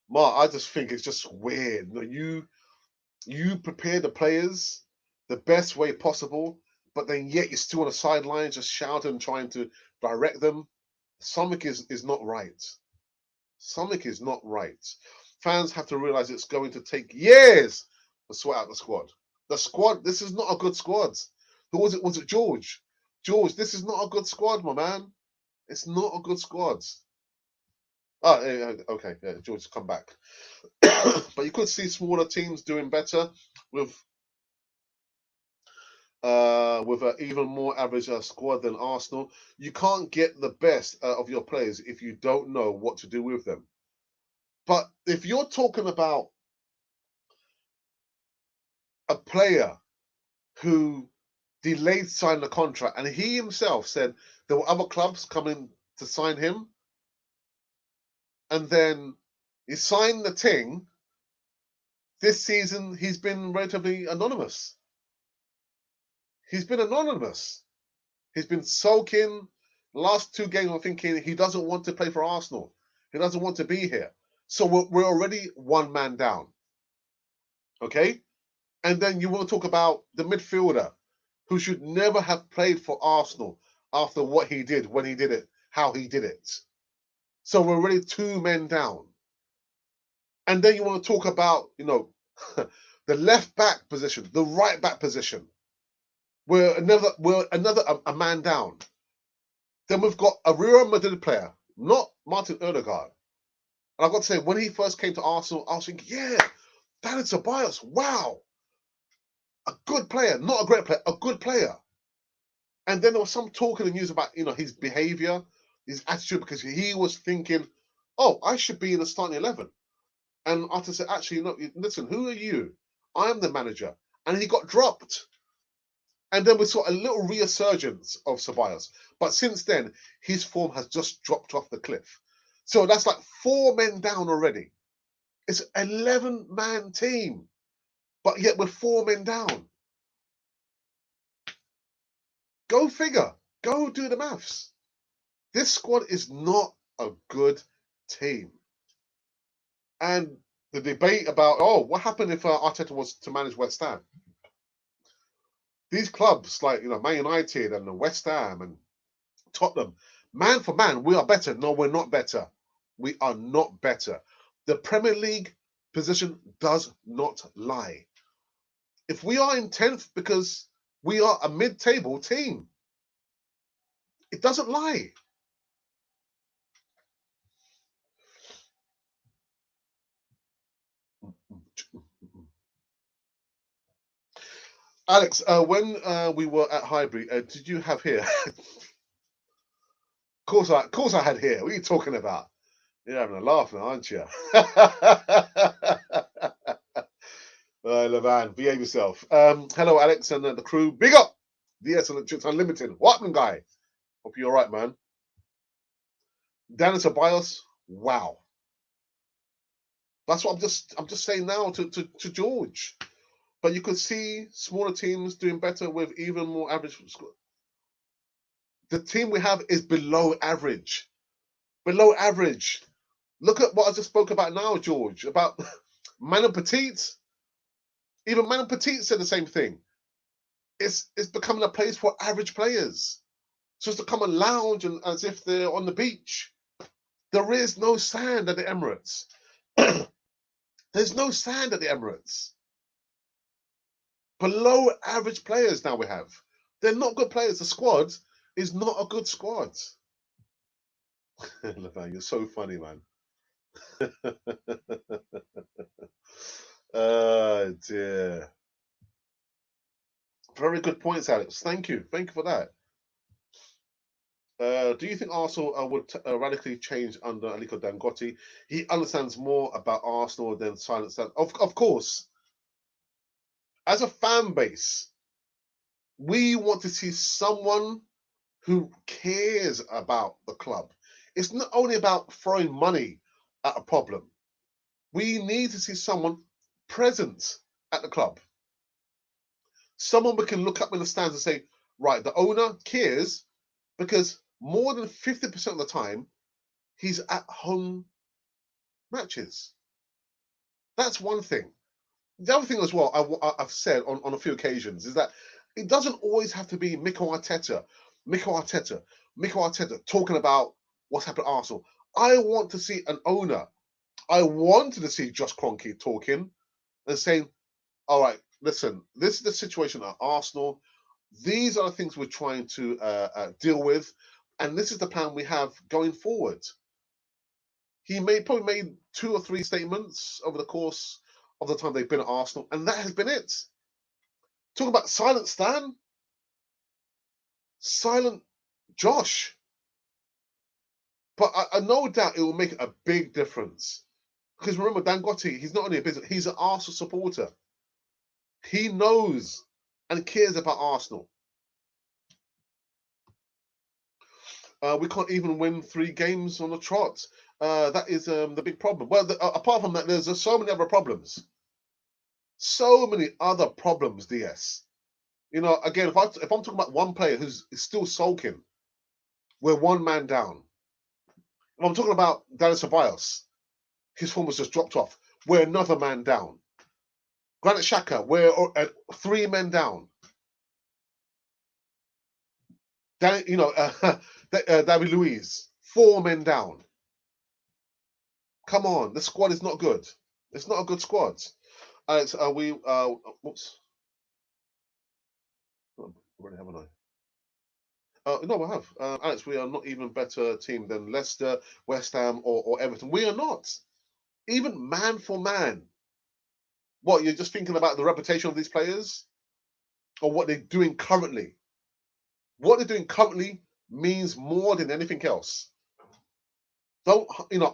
Mark, I just think it's just weird. You prepare the players the best way possible, but then yet you're still on the sidelines just shouting and trying to direct them. Something is not right. Something is not right. Fans have to realize it's going to take years to sort out the squad. The squad, this is not a good squad. Who was it? Was it George? George, this is not a good squad, my man. It's not a good squad. Oh, okay, yeah, George, come back. But you could see smaller teams doing better with an even more average squad than Arsenal. You can't get the best of your players if you don't know what to do with them. But if you're talking about a player who delayed signing the contract, and he himself said there were other clubs coming to sign him, and then he signed the thing. This season, he's been relatively anonymous. He's been anonymous. He's been sulking. Last 2 games, I'm thinking he doesn't want to play for Arsenal. He doesn't want to be here. So we're already 1 man down. Okay? And then you want to talk about the midfielder who should never have played for Arsenal after what he did, when he did it, how he did it. So we're already 2 men down. And then you want to talk about, the left back position, the right back position. We're another a man down. Then we've got a Real Madrid player, not Martin Odegaard, And I've got to say, when he first came to Arsenal, I was thinking, yeah, Dani Ceballos, wow, a good player, not a great player, a good player. And then there was some talk in the news about, his behavior, his attitude, because he was thinking, oh, I should be in the starting 11. And Arteta said, actually, no, listen, who are you? I am the manager. And he got dropped. And then we saw a little resurgence of Ceballos. But since then, his form has just dropped off the cliff. So that's like 4 men down already. It's an 11-man team. But yet we're 4 men down. Go figure. Go do the maths. This squad is not a good team. And the debate about, what happened if Arteta was to manage West Ham? These clubs like, Man United and the West Ham and Tottenham, man for man, we are better. No, we're not better. We are not better. The Premier League position does not lie. If we are in 10th because we are a mid-table team, it doesn't lie. Alex, when we were at Highbury, did you have here? Of course I had here. What are you talking about? You're having a laugh now, aren't you? Levan, behave yourself. Hello, Alex and the crew. Big up! DS Unlimited. What, guy? Hope you're all right, man. Dani Ceballos, wow. That's what I'm just saying now to George. But you could see smaller teams doing better with even more average score. The team we have is below average. Below average. Look at what I just spoke about now, George, about Emmanuel Petit. Even Emmanuel Petit said the same thing. It's becoming a place for average players. Just to come and lounge and as if they're on the beach. There is no sand at the Emirates. There's no sand at the Emirates. Below average players now we have. They're not good players. The squad is not a good squad. You're so funny, man. Oh, dear. Very good points, Alex. Thank you. Thank you for that. Do you think Arsenal would radically change under Aliko Dangote? He understands more about Arsenal than Silent Stan. Of course. As a fan base, we want to see someone who cares about the club. It's not only about throwing money at a problem. We need to see someone present at the club. Someone we can look up in the stands and say, right, the owner cares because more than 50% of the time, he's at home matches. That's one thing. The other thing as well, I've said on a few occasions is that it doesn't always have to be Mikel Arteta talking about what's happened at Arsenal. I want to see an owner. I wanted to see Josh Kroenke talking and saying, all right, listen, this is the situation at Arsenal. These are the things we're trying to deal with. And this is the plan we have going forward. He probably made 2 or 3 statements over the course of the time they've been at Arsenal, and that has been it. Talk about silent Stan, silent Josh. But I no doubt it will make a big difference. Because remember, Dangote, he's not only a business, he's an Arsenal supporter. He knows and cares about Arsenal. We can't even win 3 games on the trot. That is the big problem. Well, apart from that, there's so many other problems. So many other problems, DS. Again, if I'm talking about one player who's still sulking, we're 1 man down. If I'm talking about Dani Ceballos, his form was just dropped off. We're another man down. Granit Xhaka, we're 3 men down. David Luiz, 4 men down. Come on, the squad is not good. It's not a good squad. Alex, whoops. Already haven't I? No, I have. Alex, we are not even better team than Leicester, West Ham, or Everton. We are not. even man for man. What, you're just thinking about the reputation of these players or what they're doing currently? What they're doing currently means more than anything else. Don't,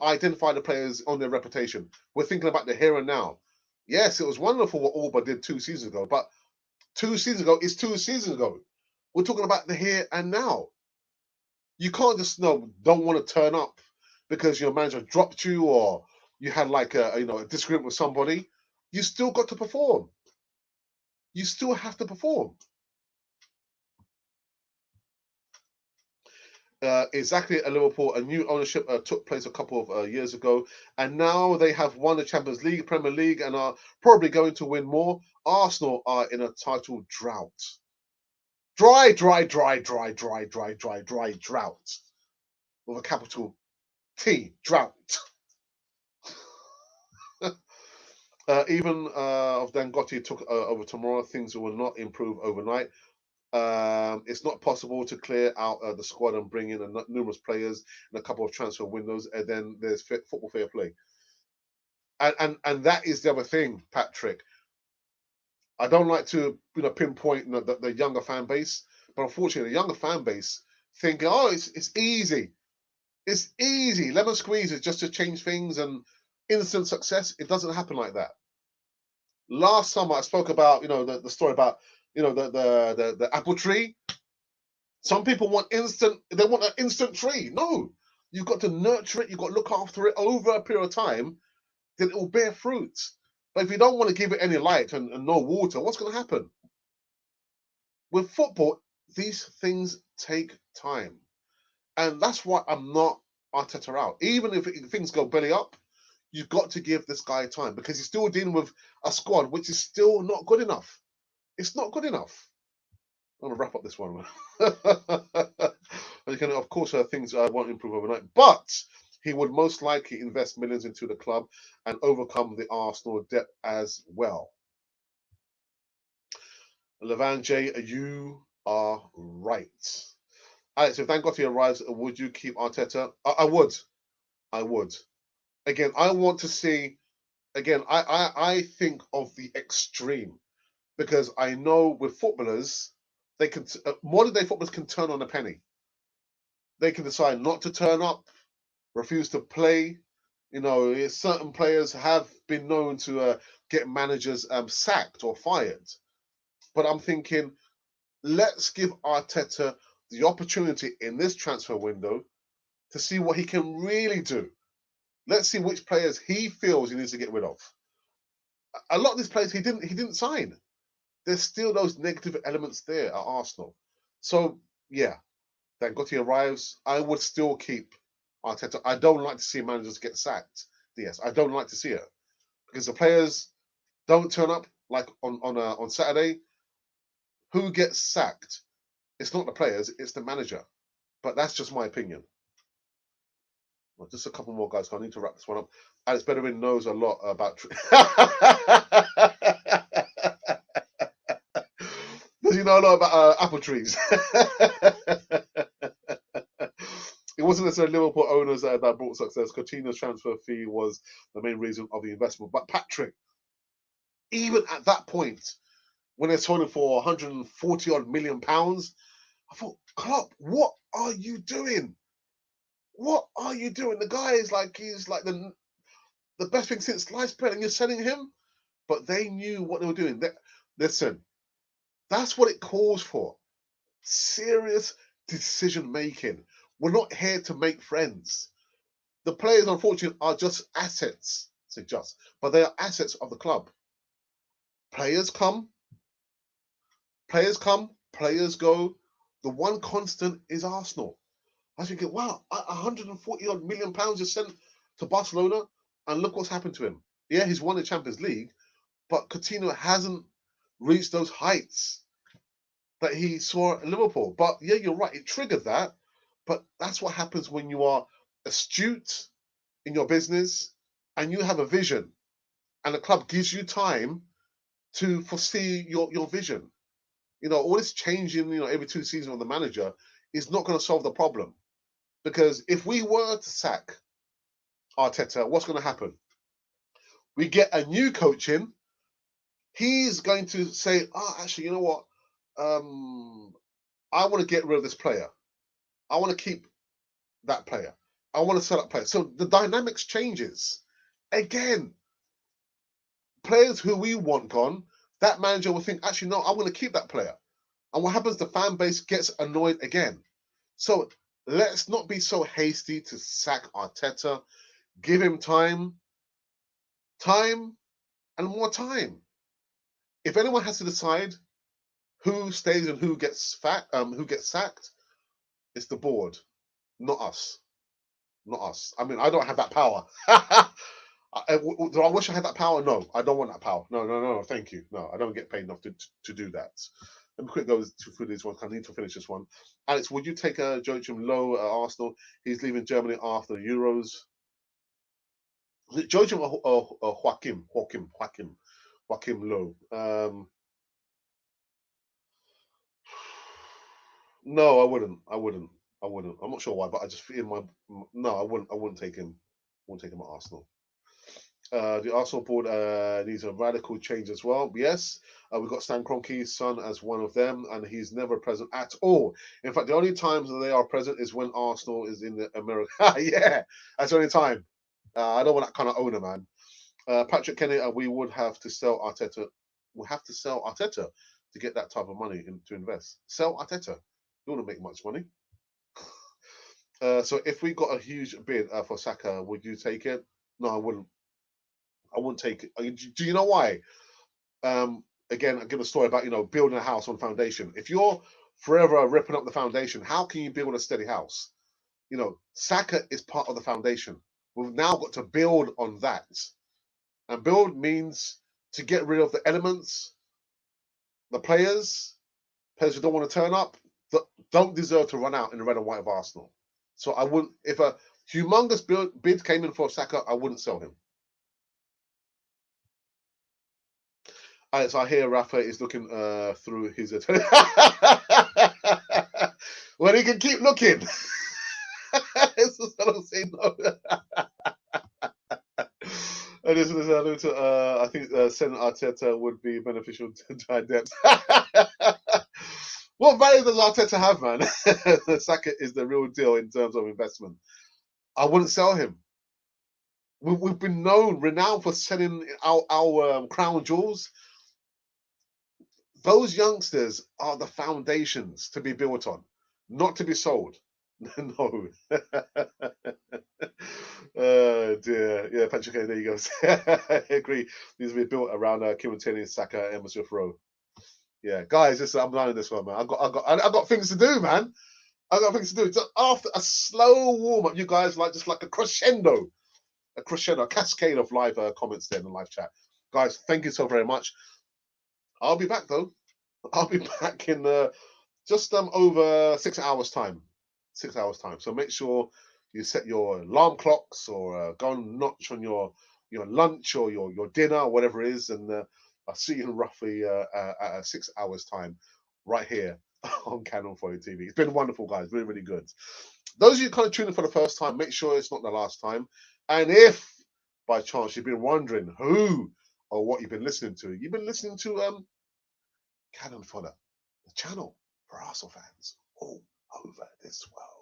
identify the players on their reputation. We're thinking about the here and now. Yes, it was wonderful what Alba did 2 seasons ago, but 2 seasons ago is 2 seasons ago. We're talking about the here and now. You can't just don't want to turn up because your manager dropped you or you had like a disagreement with somebody. You still got to perform. You still have to perform. Exactly at Liverpool, a new ownership took place a couple of years ago, and now they have won the Champions League, Premier League, and are probably going to win more. Arsenal are in a title drought. Dry drought. With a capital T, drought. Even if Dangote took over tomorrow, things will not improve overnight. It's not possible to clear out the squad and bring in numerous players in a couple of transfer windows, and then there's football fair play. And that is the other thing, Patrick. I don't like to pinpoint the younger fan base, but unfortunately, the younger fan base think, oh, it's easy. It's easy. Lemon squeezes just to change things and instant success. It doesn't happen like that. Last summer, I spoke about the story about the apple tree. Some people want they want an instant tree. No, you've got to nurture it. You've got to look after it over a period of time, then it will bear fruit. But if you don't want to give it any light and no water, what's going to happen? With football, these things take time. And that's why I'm not Arteta out. Even if things go belly up, you've got to give this guy time because he's still dealing with a squad which is still not good enough. It's not good enough. I'm going to wrap up this one. Of course, things won't improve overnight, but he would most likely invest millions into the club and overcome the Arsenal debt as well. Levan J, you are right. Alex, if Dangote arrives, would you keep Arteta? I would. I would. Again, I want to see. Again, I think of the extreme because I know with footballers, they can modern day footballers can turn on a penny. They can decide not to turn up, refuse to play. Certain players have been known to get managers sacked or fired. But I'm thinking, let's give Arteta the opportunity in this transfer window to see what he can really do. Let's see which players he feels he needs to get rid of. A lot of these players he didn't sign. There's still those negative elements there at Arsenal. So yeah, Dangote arrives. I would still keep Arteta. I don't like to see managers get sacked. Yes, I don't like to see it because the players don't turn up like on Saturday. Who gets sacked? It's not the players, it's the manager. But that's just my opinion. Well, just a couple more guys. I need to wrap this one up. Alex Bedouin knows a lot about. Does he know a lot about apple trees? It wasn't necessarily Liverpool owners that brought success. Coutinho's transfer fee was the main reason of the investment. But Patrick, even at that point, when they're selling for 140 odd million pounds, I thought, Klopp, what are you doing? What are you doing? The guy is like he's like the best thing since sliced bread, and you're selling him. But they knew what they were doing. Listen, that's what it calls for. Serious decision making. We're not here to make friends. The players, unfortunately, are just assets. But they are assets of the club. Players come, players go. The one constant is Arsenal. I was thinking, wow, 140 odd million pounds is sent to Barcelona, and look what's happened to him. Yeah, he's won the Champions League, but Coutinho hasn't reached those heights that he saw at Liverpool. But yeah, you're right, it triggered that. But that's what happens when you are astute in your business and you have a vision, and the club gives you time to foresee your vision. All this changing, every 2 seasons of the manager is not going to solve the problem. Because if we were to sack Arteta, what's going to happen? we get a new coach in, he's going to say, oh, actually, you know what? I want to get rid of this player. I want to keep that player. I want to sell that player. So the dynamics changes. Again, players who we want gone, that manager will think, actually, no, I'm going to keep that player. And what happens, the fan base gets annoyed again. So let's not be so hasty to sack Arteta. Give him time, and more time. If anyone has to decide who stays and who gets sacked, it's the board, not us. Not us. I mean, I don't have that power. Do I wish I had that power? No, I don't want that power. No, thank you. No, I don't get paid enough to do that. Let me quick go through this one. I need to finish this one. Alex, would you take Joachim Low at Arsenal? He's leaving Germany after the Euros. Joachim or Joachim Low. No, I wouldn't. I'm not sure why, but I just feel I wouldn't take him. I wouldn't take him at Arsenal. The Arsenal board needs a radical change as well. Yes, we've got Stan Kroenke's son as one of them, and he's never present at all. In fact, the only times that they are present is when Arsenal is in the America. Yeah, that's the only time. I don't want that kind of owner, man. Patrick Kenny, we would have to sell Arteta. We'll have to sell Arteta to get that type of money to invest. Sell Arteta. You want to make much money. So if we got a huge bid for Saka, would you take it? No, I wouldn't. I wouldn't take it. Do you know why? Again, I'll give a story about, building a house on foundation. If you're forever ripping up the foundation, how can you build a steady house? Saka is part of the foundation. We've now got to build on that. And build means to get rid of the elements, the players who don't want to turn up, that don't deserve to run out in the red and white of Arsenal. So I wouldn't, if a humongous bid came in for Saka, I wouldn't sell him. Alex, I hear Rafa is looking through his well, he can keep looking. It's just, I don't say no. I think sending Arteta would be beneficial to our depth. What value does Arteta have, man? Saka is the real deal in terms of investment. I wouldn't sell him. We've been renowned for selling our crown jewels. Those youngsters are the foundations to be built on, not to be sold. No. Oh dear. Yeah, Patrick, there you go. I agree. Needs to be built around Kieran Tierney, Saka, and Smith Rowe. Yeah, guys, I'm learning this one, man. I got things to do, man. I got things to do. Just after a slow warm up, you guys just like a crescendo, a cascade of live comments there in the live chat. Guys, thank you so very much. I'll be back though. I'll be back in just over 6 hours time. 6 hours time. So make sure you set your alarm clocks or go and notch on your lunch or your dinner or whatever it is, and I'll see you in roughly 6 hours time right here on Canon 40 TV. It's been wonderful, guys. Really, really good. Those of you kind of tuning in for the first time, make sure it's not the last time. And if by chance you've been wondering who or what you've been listening to, you've been listening to Canon Fodder, the channel for Arsenal fans all over this world.